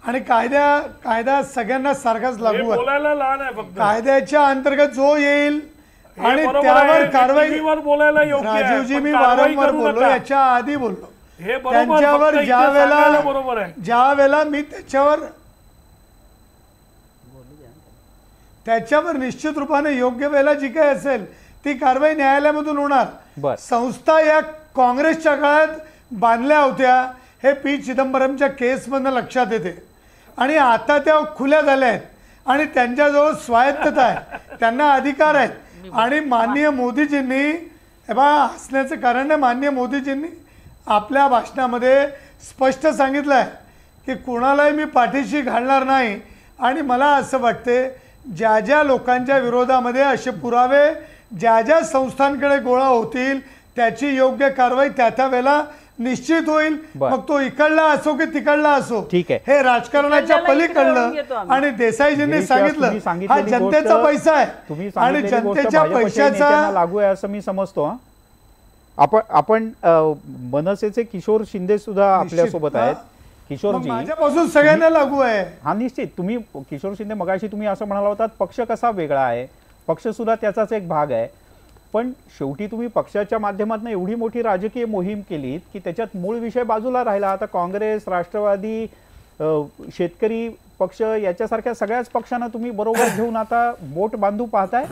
आणि कायदा सगळ्यांना सारखाच लागू आहे. बोलायला लहान आहे फक्त. कायद्याच्या अंतर्गत जो येईल आणि बरोबर त्यावर आहे. कारवाई. टीव्हीवर बोलायला योग्य आहे, राजीवजी, पण मी कारवाई वारंवार करू बोललो, नका. याच्या आधी बोललो. हे बरोबर, त्यांच्यावर फक्त इथे सांगायला बरोबर आहे. ज्या वेळेला मी त्याच्यावर निश्चित रूपाने योग्य वेळेला जी काही असेल ती कारवाई न्यायालयामधून होणार. संस्था या काँग्रेसच्या काळात बांधल्या होत्या हे पी चिदंबरमच्या केसमधनं लक्षात येते आणि आता त्या खुल्या झाल्या आहेत आणि त्यांच्याजवळ स्वायत्तता आहे, त्यांना अधिकार आहेत. आणि माननीय मोदीजींनी, हे बघा हसण्याचं कारण नाही, माननीय मोदीजींनी आपल्या भाषणामध्ये स्पष्ट सांगितलं आहे की कुणालाही मी पाठीशी घालणार नाही. आणि मला असं वाटते ज्या ज्या लोकांच्या विरोधामध्ये असे पुरावे ज्या ज्या संस्थांकडे गोळा होतील त्याची योग्य कारवाई त्या त्या वेळेला निश्चित होईल. मग तो इकडला असो की तिकडला असो, ठीक आहे. हे राजकारणाच्या पलीकडलं. आणि देसाईजींनी सांगितलं हा जनतेचा पैसा आहे आणि जनतेच्या पैशाचा लागू आहे असं मी समजतो. आपण मनसेचे किशोर शिंदे सुद्धा आपल्या सोबत आहेत. किशोरजी, माझ्यापासून सगळ्यांना लागू आहे. हा निश्चित. तुम्ही किशोर शिंदे, मगाशी तुम्ही असं म्हणाला होतात पक्ष कसा वेगळा आहे, पक्ष सुद्धा त्याचाच एक भाग आहे. पण शेवटी तुम्ही पक्षाच्या माध्यमातून एवढी मोठी राजकीय मोहीम केलीत की त्याच्यात मूळ विषय बाजूला राहिला. आता काँग्रेस, राष्ट्रवादी, शेतकरी पक्ष याच्यासारख्या सगळ्याच पक्षांना तुम्ही बरोबर घेऊन आता बोट बांधू पाहताय.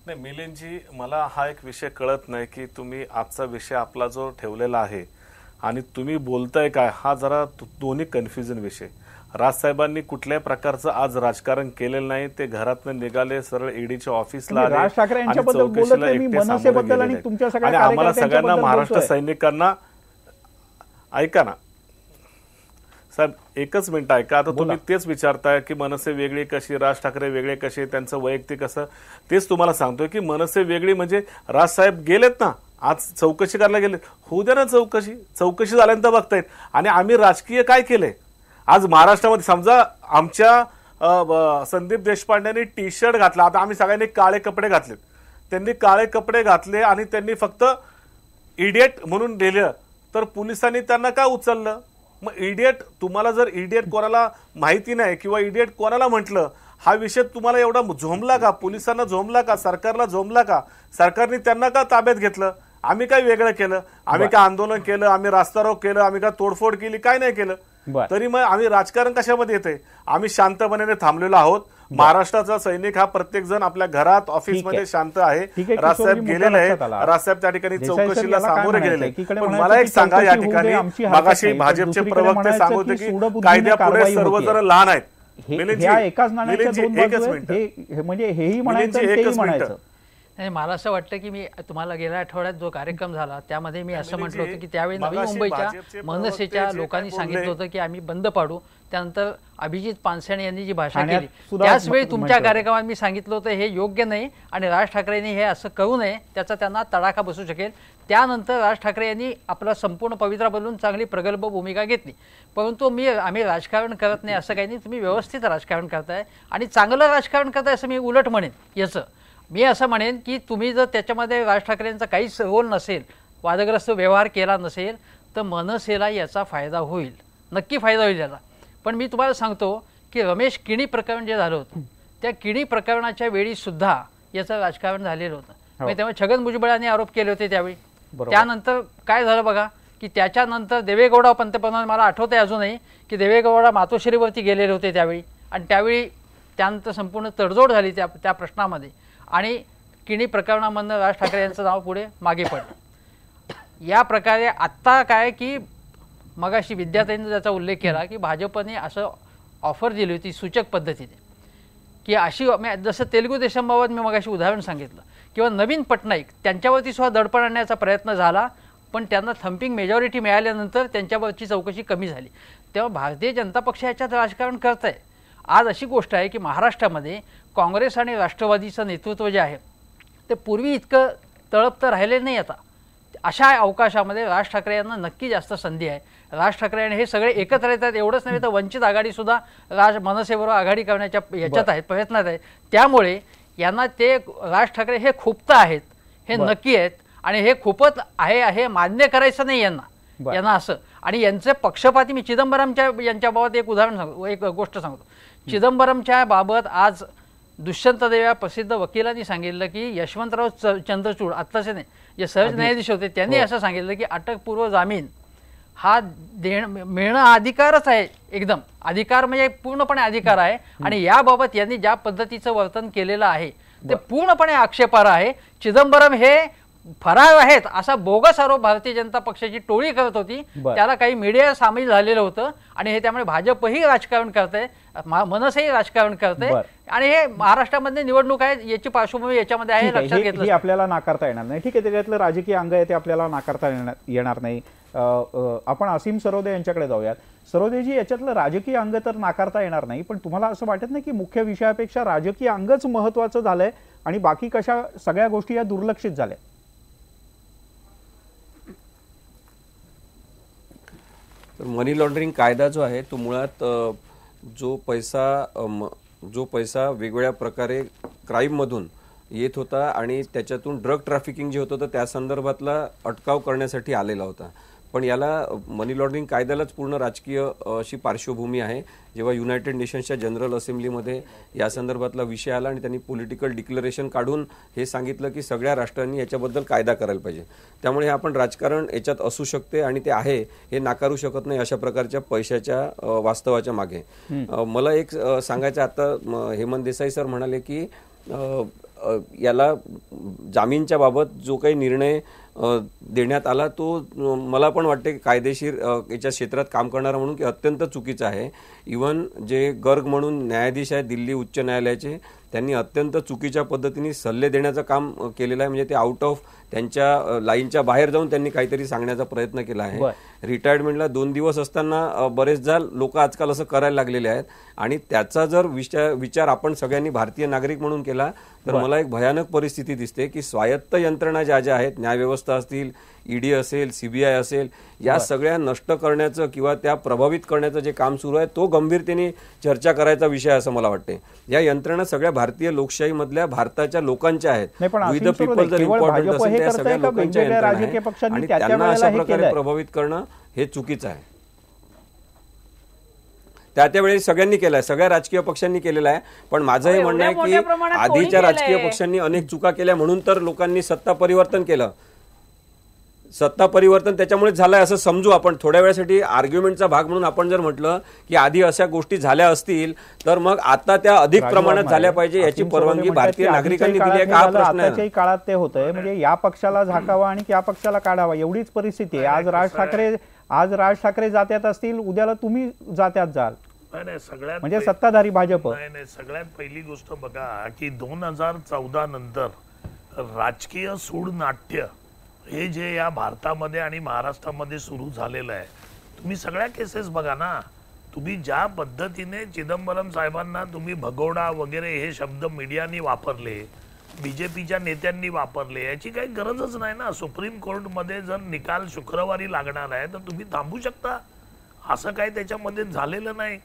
नाही मिलिंदजी, मला हा एक विषय कळत नाही की तुम्ही आजचा विषय आपला जो ठेवलेला आहे आणि तुम्ही बोलताय काय, हा जरा दोन्ही कन्फ्युजन विषय. राजसाहेबांनी कुठल्याही प्रकारचं आज राजकारण केलेलं नाही. ते घरातनं निघाले, सरळ ईडीच्या ऑफिसला आले राज ठाकरे यांच्याबद्दल बोलत नाही मी, मनसेबद्दल आणि तुमच्या सगळ्या आणि आम्हाला सगळ्यांना महाराष्ट्र सैनिकांना. ऐका ना साहेब, एकच मिनिट ऐका. आता तुम्ही तेच विचारताय की मनसे वेगळी कशी, राज ठाकरे वेगळे कसे, त्यांचं वैयक्तिक कसं. तेच तुम्हाला सांगतोय की मनसे वेगळी म्हणजे राजसाहेब गेलेत ना, आज चौकशी करायला गेलेत, होऊ द्या ना चौकशी झाल्यानंतर बघतायत. आणि आम्ही राजकीय काय केलंय आज महाराष्ट्रामध्ये. समजा आमच्या संदीप देशपांडेंनी टी शर्ट घातला, आता आम्ही सगळ्यांनी काळे कपडे घातलेत, त्यांनी काळे कपडे घातले आणि त्यांनी फक्त इडियट म्हणून लिहिलं तर पोलिसांनी त्यांना काय उचललं. मग इडियट, तुम्हाला जर इडियट कोणाला माहिती नाही किंवा इडियट कोणाला म्हटलं, हा विषय तुम्हाला एवढा झोंबला का, पोलिसांना झोंबला का, सरकारला झोंबला का, सरकारने त्यांना का ताब्यात घेतलं. आम्ही काय वेगळं केलं, आम्ही काय आंदोलन केलं, आम्ही रास्तारोक केलं, आम्ही काय तोडफोड केली, काय नाही केलं. तरी मग आम्ही राजकारण कशामध्ये येते. आम्ही शांतपणे थांबलेलो आहोत. महाराष्ट्राचा सैनिक हा प्रत्येक जण आपल्या घरात ऑफिसमध्ये शांत आहे. राजसाहेब गेलेले आहे, राजसाहेब त्या ठिकाणी चौकशीला सामोरे गेलेले. पण मला एक सांगा, या ठिकाणी मगाशी भाजपचे प्रवक्ते सांगत होते की कायद्यापुढे सर्वजण लहान आहेत. एकाच नाण्याच्या दोन बाजू आहेत, म्हणजे हेही म्हणायचं तेही म्हणायचं. नाही, मला असं वाटतं की मी तुम्हाला गेल्या आठवड्यात जो कार्यक्रम झाला त्यामध्ये मी असं म्हटलं होतं की त्यावेळी नवी मुंबईच्या मनसेच्या लोकांनी सांगितलं होतं की आम्ही बंद पाडू. त्यानंतर अभिजित पानसरे यांनी जी भाषा केली त्याचवेळी तुमच्या कार्यक्रमात मी सांगितलं होतं हे योग्य नाही आणि राज ठाकरेंनी हे असं करू नये, त्याचा त्यांना तडाखा बसू शकेल. त्यानंतर राज ठाकरे यांनी आपला संपूर्ण पवित्रा बदलून चांगली प्रगल्भ भूमिका घेतली. परंतु आम्ही राजकारण करत नाही असं काही नाही, तुम्ही व्यवस्थित राजकारण करताय आणि चांगलं राजकारण करताय असं मी उलट म्हणेन. याचं मी असं म्हणेन की तुम्ही जर त्याच्यामध्ये राज ठाकरेंचा काहीच रोल नसेल, वादग्रस्त व्यवहार केला नसेल तर मनसेला याचा फायदा होईल, नक्की फायदा होईल याचा. पण मी तुम्हाला सांगतो की रमेश किणी प्रकरण जे झालं होतं त्या किणी प्रकरणाच्या वेळी सुद्धा याचं राजकारण झालेलं होतं. म्हणजे तेव्हा छगन भुजबळांनी आरोप केले होते त्यावेळी. त्यानंतर काय झालं बघा की त्याच्यानंतर देवेगौडा पंतप्रधान, मला आठवत आहे अजूनही की देवेगौडा मातोश्रीवरती गेलेले होते त्यावेळी आणि त्यावेळी त्यानंतर संपूर्ण तडजोड झाली त्या प्रश्नामध्ये आणि किणी प्रकरणामधनं राज ठाकरे यांचं नाव पुढे मागे पडलं. या प्रकारे आत्ता काय की मगाशी विद्यार्थ्यांनी त्याचा उल्लेख केला की भाजपने असं ऑफर दिली होती सूचक पद्धतीने की अशी, जसं तेलुगू देशमबाबत मी मगाशी उदाहरण सांगितलं किंवा नवीन पटनाईक त्यांच्यावरती सुद्धा दडपण आणण्याचा प्रयत्न झाला पण त्यांना थम्पिंग मेजॉरिटी मिळाल्यानंतर त्यांच्यावरची चौकशी कमी झाली. तेव्हा भारतीय जनता पक्ष याच्यात राजकारण करत आहे. आज अशी गोष्ट आहे की महाराष्ट्रामध्ये काँग्रेस आणि राष्ट्रवादीचं नेतृत्व जे आहे ते पूर्वी इतकं तळपतं राहिले नाही. आता अशा अवकाशामध्ये राज ठाकरे यांना नक्की जास्त संधी आहे. राज ठाकरे आणि हे सगळे एकत्र येतात. एवढंच नव्हे तर वंचित आघाडीसुद्धा मनसेबरोबर आघाडी करण्याच्या याच्यात आहेत, प्रयत्नात आहे. त्यामुळे यांना ते राज ठाकरे हे खुपत आहेत हे नक्की आहेत आणि हे खूपच आहे हे मान्य करायचं नाही यांना असं. आणि यांचे पक्षपाती, मी चिदंबरमच्या यांच्याबाबत एक उदाहरण सांगतो, एक गोष्ट सांगतो. चिदंबरमच्या बाबत आज दुष्यंत देव या प्रसिद्ध वकिलांनी सांगितलं की यशवंतराव चंद्रचूड, आत्ताचे नाही जे सहज न्यायाधीश होते, त्यांनी असं सांगितलं की अटकपूर्व जामीन हा मिळणं अधिकारच आहे. एकदम अधिकार म्हणजे पूर्णपणे अधिकार आहे आणि याबाबत यांनी ज्या पद्धतीचं वर्तन केलेलं आहे ते पूर्णपणे आक्षेपार्ह आहे. चिदंबरम हे फरार आहेत असा बोगस आरोप भारतीय जनता पक्षाची टोळी करत होती, त्याला काही मीडिया सामील झालेलं होतं आणि हे त्यामुळे भाजपही राजकारण करते, मनसेही राजकारण करते आणि हे महाराष्ट्रामध्ये निवडणूक आहे याची पार्श्वभूमी याच्यामध्ये आहे, लक्षात घेतलं. आपल्याला नाकारता येणार नाही. ठीक आहे, त्याच्यातलं राजकीय अंग आहे ते आपल्याला नाकारता येणार नाही. आपण असीम सरोदे यांच्याकडे जाऊयात. सरोदेजी, याच्यातलं राजकीय अंग तर नाकारता येणार नाही, पण तुम्हाला असं वाटत नाही की मुख्य विषयापेक्षा राजकीय अंगच महत्वाचं झालंय आणि बाकी कशा सगळ्या गोष्टी या दुर्लक्षित झाल्या? तर मनी लॉन्ड्रिंग कायदा जो आहे तो मुळात जो पैसा वेगवेगळ्या प्रकारे क्राईममधून येत होता आणि त्याच्यातून ड्रग ट्रॅफिकिंग जे होतं तर त्या संदर्भातला अटकाव करण्यासाठी आलेला होता. पण याला मनी लॉन्ड्रिंग कायद्यालाच पूर्ण राजकीय अशी पार्श्वभूमी आहे. जेव्हा युनायटेड नेशन्सच्या जनरल असेंब्लीमध्ये या संदर्भातला विषय आला आणि त्यांनी पॉलिटिकल डिक्लरेशन काढून हे सांगितलं की सगळ्या राष्ट्रांनी याच्याबद्दल कायदा करायला पाहिजे. त्यामुळे हे आपण राजकारण याच्यात असू शकते आणि ते आहे हे नाकारू शकत नाही अशा प्रकारच्या पैशाच्या वास्तवाच्या मागे. मला एक सांगायचं, आता हेमंत देसाई सर म्हणाले की याला जामीनच्या बाबत जो काही निर्णय देण्यात आला तो मला पण वाटते कायदेशीर याच्या क्षेत्रात काम करणारा म्हणून की अत्यंत चुकीचा आहे. इव्हन जे गर्ग म्हणून न्यायाधीश आहेत दिल्ली उच्च न्यायालयाचे, त्यांनी अत्यंत चुकीच्या पद्धतीने सल्ले देण्याचं काम केलेलं आहे. म्हणजे ते आउट ऑफ त्यांच्या लाईनच्या बाहेर जाऊन त्यांनी काहीतरी सांगण्याचा प्रयत्न केला आहे. रिटायरमेंटला 2 दिवस असताना बरेचदा लोक आजकाल असं करायला लागलेले आहेत आणि त्याचा जर विचार आपण सगळ्यांनी भारतीय नागरिक म्हणून केला तर मला एक भयानक परिस्थिती दिसते की स्वायत्त यंत्रणा ज्या आहेत, न्यायव्यवस्था असतील, ईडी असेल, सीबीआय असेल, या सगळ्या नष्ट करण्याचं किंवा त्या प्रभावित करण्याचं जे काम सुरू आहे तो गंभीरतेने चर्चा करायचा विषय असं मला वाटते. या यंत्रणा सगळ्या भारतीय लोकशाहीमधल्या भारताच्या लोकांच्या आहेत. विथ द पीपल जर इम्पॉर्टंट असेल त्या सगळ्या लोकांच्या यंत्रणा आहेत आणि त्यांना अशा प्रकारे प्रभावित करणं हे चुकीचं आहे. त्यावेळी सगळ्यांनी केलाय, सगळ्या राजकीय पक्षांनी केलेला आहे. पण माझं हे म्हणणं आहे की आधीच्या राजकीय पक्षांनी अनेक चुका केल्या म्हणून तर लोकांनी सत्ता परिवर्तन केलं. सत्ता परिवर्तन त्याच्यामुळे झालंय असं समजू आपण. थोड्या वेळासाठी आर्ग्युमेंटचा भाग म्हणून आपण जर म्हटलं की आधी अशा गोष्टी झाल्या असतील तर मग आता त्या अधिक प्रमाणात झाल्या पाहिजे याची परवानगी भारतीय नागरिकांनी दिली आहे का हा प्रश्न आहे. काळात ते होतंय म्हणजे या पक्षाला झाकावा आणि या पक्षाला काढावा एवढीच परिस्थिती आहे. आज राज ठाकरे जात्यात असतील, उद्याला तुम्ही जात्यात जाल. सगळ्यात म्हणजे सत्ताधारी भाजप. नाही, सगळ्यात पहिली गोष्ट बघा की 2014 नंतर राजकीय सूड नाट्य हे जे या भारतामध्ये आणि महाराष्ट्रामध्ये सुरू झालेलं आहे, तुम्ही सगळ्या केसेस बघा ना. तुम्ही ज्या पद्धतीने चिदंबरम साहेबांना तुम्ही भगोडा वगैरे हे शब्द मीडियानी वापरले, बीजेपीच्या नेत्यांनी वापरले, याची काही गरजच नाही ना. सुप्रीम कोर्टमध्ये जर निकाल शुक्रवारी लागणार आहे तर तुम्ही थांबू शकता. असं काही त्याच्यामध्ये झालेलं नाही.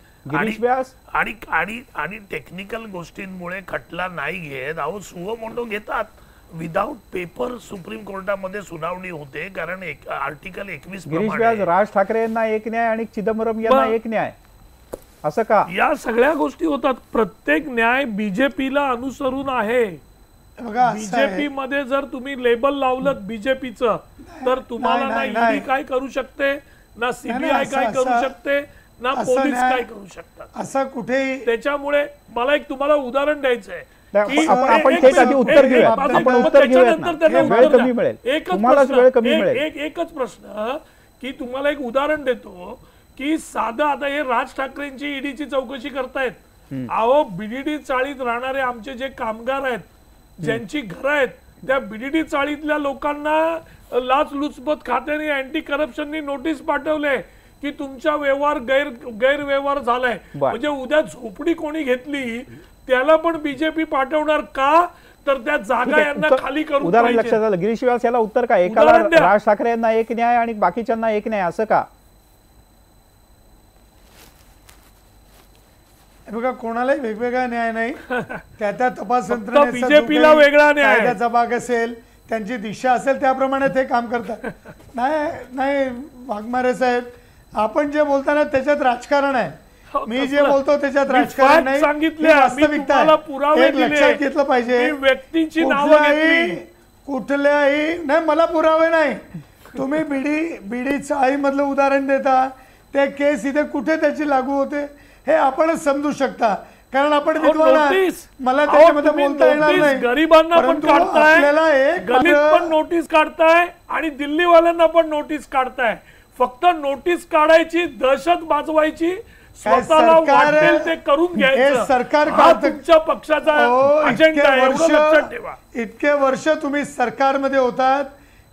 आणि टेक्निकल गोष्टींमुळे खटला नाही घेत. अहो सुओ मोटो घेतात, विदाउट पेपर सुप्रीम कोर्टामध्ये सुनावणी होते, कारण आर्टिकल 21 प्रमाणे राज ठाकरे यांना एक न्याय आणि चिदंबरम यांना एक न्याय, असं का? या सगळ्या गोष्टी होतात. प्रत्येक न्याय बीजेपीला अनुसरून आहे. बीजेपी मध्ये जर तुम्ही लेबल लावलं बीजेपीचं तर तुम्हाला ना ईडी काय करू शकते, ना सीबीआय काय करू शकते, ना पोलीस काय करू शकतात असं कुठेही. त्याच्यामुळे मला एक तुम्हाला उदाहरण द्यायचं आहे. आपण थेट आधी उत्तर घेऊया, आपण उत्तर घेऊयात ना, वेळ कमी मिळेल, तुम्हालाच वेळ कमी मिळेल. एकच प्रश्न की तुम्हाला एक उदाहरण देतो की साधं आता हे राज ठाकरेंची ईडीची चौकशी करतायत. अहो बीडीडी चाळीत राहणारे आमचे जे कामगार आहेत, ज्यांची घरं आहेत, त्या बीडीडी चाळीतल्या लोकांना लाचलुचपत खात्याने अँटी करप्शननी नोटीस पाठवले की तुमचा व्यवहार गैरव्यवहार झालाय. म्हणजे उद्या झोपडी कोणी घेतली त्याला पण बीजेपी पाठवणार का? तर त्या जागा यांना खाली करून. उदाहरण लक्षात आलं. गिरीश व्यास याला उत्तर काय? एकाला राज ठाकरे यांना एक न्याय आणि बाकीच्यांना एक न्याय, असं का? बघा, कोणालाही वेगवेगळा न्याय नाही. त्या तपास बीजेपीला वेगळा न्याय, कायद्याचा भाग असेल, त्यांची दिशा असेल, त्याप्रमाणे ते काम करतात. नाही वाघमारे साहेब, आपण जे बोलताना त्याच्यात राजकारण आहे. मी जे बोलतो त्याच्यात राजकारण नाही, वास्तविकता आहे. लक्षात घेतलं पाहिजे. व्यक्तीची कुठल्याही नाही, मला पुरावे नाही. तुम्ही बीडी चाळी मधलं उदाहरण देता, ते केस इथे कुठे त्याची लागू होते हे आपणच समजू शकता, कारण आपण मला त्याच्यामध्ये बोलता येणार नाही. गरिबांना पण काढताय, गलीत पण नोटीस काढताय आणि दिल्लीवाल्यांना पण नोटीस काढताय. फक्त नोटीस काढायची, दहशत माजवायची, स्वतःला वाटेल ते करून घ्यायचं. सरकार तुमच्या पक्षाचा अजेंडा आहे, एवढं लक्षात ठेवा. इतके वर्ष तुम्ही सरकारमध्ये होतात,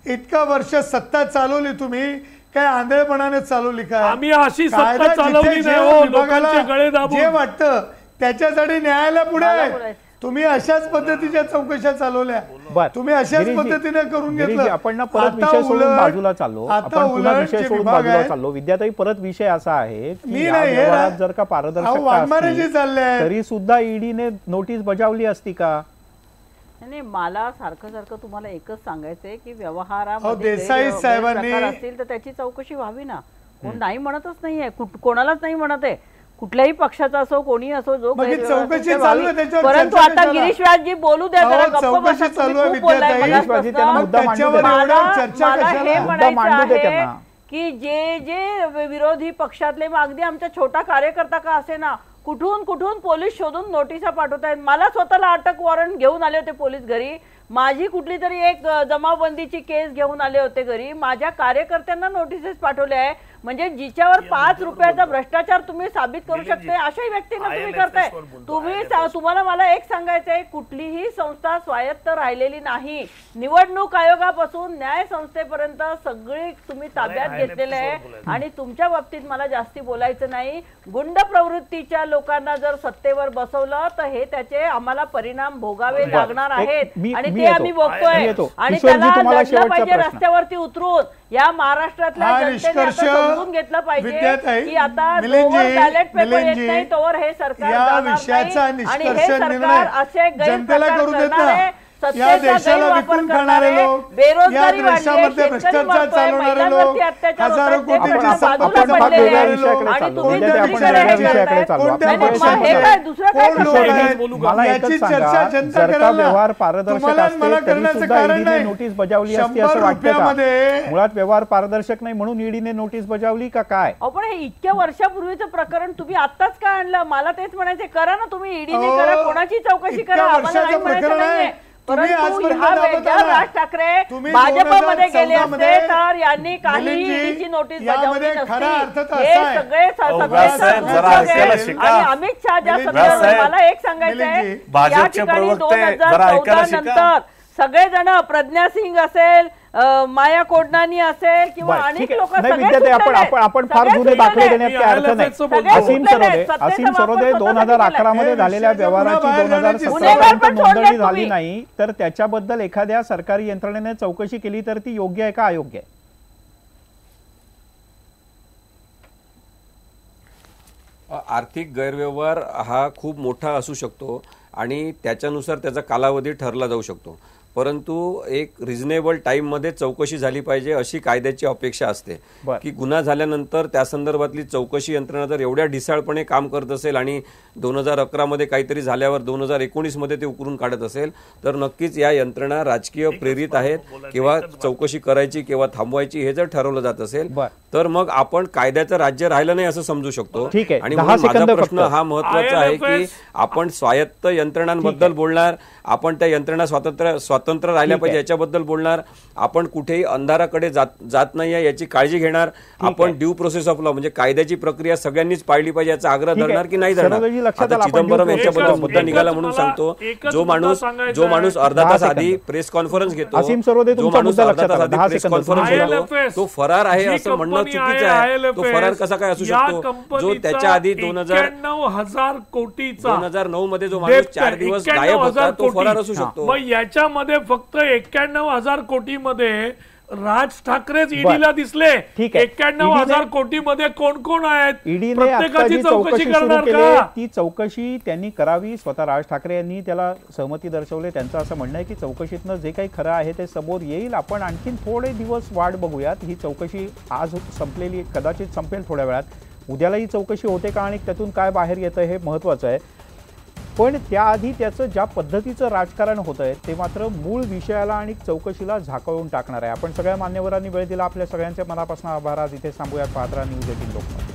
इतका वर्ष सत्ता चालवली, तुम्ही काय आंधळेपणाने चालवली काय? आम्ही अशी सत्ता चालवली नाही. लोकांचे गळे दाबून जे वाटतं त्याच्यासाठी न्यायालय पुढे आहे. तुम्ही अशाच पद्धतीच्या चौकशा चालवल्या, तुम्ही अशाच पद्धतीने करून घेतलं. आपण परत विषय सोडून बाजूला चाललो, आपण पुन्हा विषय सोडून बाजूला चाललो. विद्याताई, परत विषय असा आहे की जर का पारदर्शकता तरी सुद्धा ईडीने नोटीस बजावली असती का? नाही, मला सारखं तुम्हाला एकच सांगायचंय की व्यवहारामध्ये देसाई साहेबांनी असतील तर त्याची चौकशी व्हावी ना. कोण नाही म्हणतच नाहीये, कोणालाच नाही म्हणत आहे, कुठल्याही पक्षाचा असो, कोणी असो, जो चौकशी चालू आहे. परंतु आता गिरीश व्यासजी बोलू द्या, मला हे म्हणायचं आहे की जे विरोधी पक्षातले, अगदी आमचा छोटा कार्यकर्ता का असे ना, कुठून पोलीस शोधून नोटिसा पाठवत आहेत. मला स्वतःला अटक वॉरंट घेऊन आले होते पोलीस घरी. माझी कुठली तरी एक जमावबंदीची केस घेऊन आले होते घरी. माझ्या कार्यकर्त्यांना नोटिसेस पाठवले आहे. म्हणजे जिच्यावर 5 रुपयाचा भ्रष्टाचार तुम्ही साबित करू शकते अशाही व्यक्तींना तुम्ही करताय. तुम्हाला मला एक सांगायचंय, कुठलीही संस्था स्वायत्त राहिलेली नाही. निवडणूक आयोगापासून न्याय संस्थेपर्यंत सगळी तुम्ही ताब्यात घेतलेले आहे. आणि तुमच्या बाबतीत मला जास्ती बोलायचं नाही. गुंड प्रवृत्तीच्या लोकांना जर सत्तेवर बसवलं तर हे त्याचे आम्हाला परिणाम भोगावे लागणार आहेत आणि ते आम्ही बघतोय. आणि त्याला लढलं पाहिजे रस्त्यावरती उतरून. या महाराष्ट्रातल्या जनतेने समजून घेतलं पाहिजे की आता बॅलेट पेपर येत नाही तोवर हे सरकार आणि हे सरकार असे गैरप्रकार करणारे, सत्तेचा गैरवापर करणारे, बेरोजगारी वाढली, शेतकरी मरतोय, महिलांवरती अत्याचार होतोय, बाजूला पडलेले आहे आणि तुम्ही दुसरीकडे हे करताय. दुसरं काय मला एकच सांगा, जर का व्यवहार पारदर्शक असते तरी सुद्धा ईडीने नोटीस बजावली असती असं वाटतं का? मुळात व्यवहार पारदर्शक नाही म्हणून ईडीने नोटीस बजावली का काय? पण हे इतक्या वर्षापूर्वीचं प्रकरण तुम्ही आताच का आणलं? मला तेच म्हणायचे, करा ना तुम्ही, ईडीने करा, कोणाची चौकशी करा, आम्हाला नाही म्हणायचं नाहीये. परंतु राज ठाकरे भाजपमध्ये गेले असते तर यांनी काही ईडीची नोटीस बजावली नसती. हे सगळे आणि अमित शहा ज्या संदर्भात मला एक सांगायचंय, या ठिकाणी 2014 नंतर सगळेजण प्रज्ञा सिंग असेल, माया कोडनानी असेल किंवा अनेक लोक आपण फार जुने दाखले देण्यात काही अर्थ नाही. असीम सरोदे 2011 मध्ये झालेल्या व्यवहाराची 2017 पर्यंत नोंदणी झाली नाही, तर त्याच्याबद्दल एखाद्या सरकारी यंत्रणेने चौकशी केली तर ती योग्य आहे का अयोग्य आहे? आर्थिक गैरव्यवहार हा खूप मोठा असू शकतो आणि त्याच्यानुसार त्याचा कालावधी ठरला जाऊ शकतो, परंतु एक रिझनेबल टाइम मध्ये चौकशी झाली पाहिजे अशी कायद्याची अपेक्षा असते की गुन्हा झाल्यानंतर त्या संदर्भातली चौकशी यंत्रणा जर एवढ्या ढिसाळपणे काम करत असेल आणि 2011 मध्ये काहीतरी झाल्यावर 2019 मध्ये ते उकरून काढत असेल तर नक्कीच या यंत्रणा राजकीय प्रेरित आहेत किंवा चौकशी करायची किंवा थांबवायची हे जर ठरवलं जात असेल तर मग आपण कायद्याचं राज्य राहिलं नाही असं समजू शकतो. आणि माझा प्रश्न हा महत्वाचा आहे की आपण स्वायत्त यंत्रणांबद्दल बोलणार, आपण त्या यंत्रणा स्वतंत्र राहिल्या पाहिजे याच्याबद्दल बोलणार, आपण कुठेही अंधाराकडे जात नाहीये याची काळजी घेणार, आपण ड्यू प्रोसेस ऑफ लॉ म्हणजे कायद्याची प्रक्रिया सगळ्यांनीच पाळली पाहिजे याचा आग्रह धरणार की नाही धरणार. आता चिदंबरम यांच्याबद्दल मुद्दा निघाला म्हणून सांगतो, जो माणूस अर्धा तास आधी प्रेस कॉन्फरन्स घेतो, जो माणूस अर्धा तास आधी प्रेस कॉन्फरन्स घेतो तो फरार आहे असं म्हणणं चुकीचं आहे. तो फरार कसा काय असू शकतो जो त्याच्या आधी 91,000 कोटीचा 2009 मध्ये जो माणूस 4 दिवस गायब होता तो फरार असू शकतो. मग याच्यामध्ये फक्त 91,000 कोटीमध्ये राज ठाकरेच ईडीला दिसले. 91,000 कोटीमध्ये कोण कोण आहेत? प्रत्येकाची चौकशी करणार का? ती चौकशी त्यांनी करावी. स्वतः राज ठाकरे यांनी त्याला सहमती दर्शवली. त्यांचं असं म्हणणं आहे की चौकशीतनं जे काही खरं आहे ते समोर येईल. आपण आणखीन थोडे दिवस वाट बघूयात. ही चौकशी आज संपलेली, कदाचित संपेल थोड्या वेळात. उद्याला ही चौकशी होते का आणि त्यातून काय बाहेर येतं हे महत्वाचं आहे. पण त्याआधी त्याचं ज्या पद्धतीचं राजकारण होतंय ते मात्र मूळ विषयाला आणि चौकशीला झाकळून टाकणार आहे. आपण सगळ्या मान्यवरांनी वेळ दिला. आपल्या सगळ्यांचे मनापासून आभार. आज इथे थांबूयात. पाहत राहा न्यूज 18 लोकमत.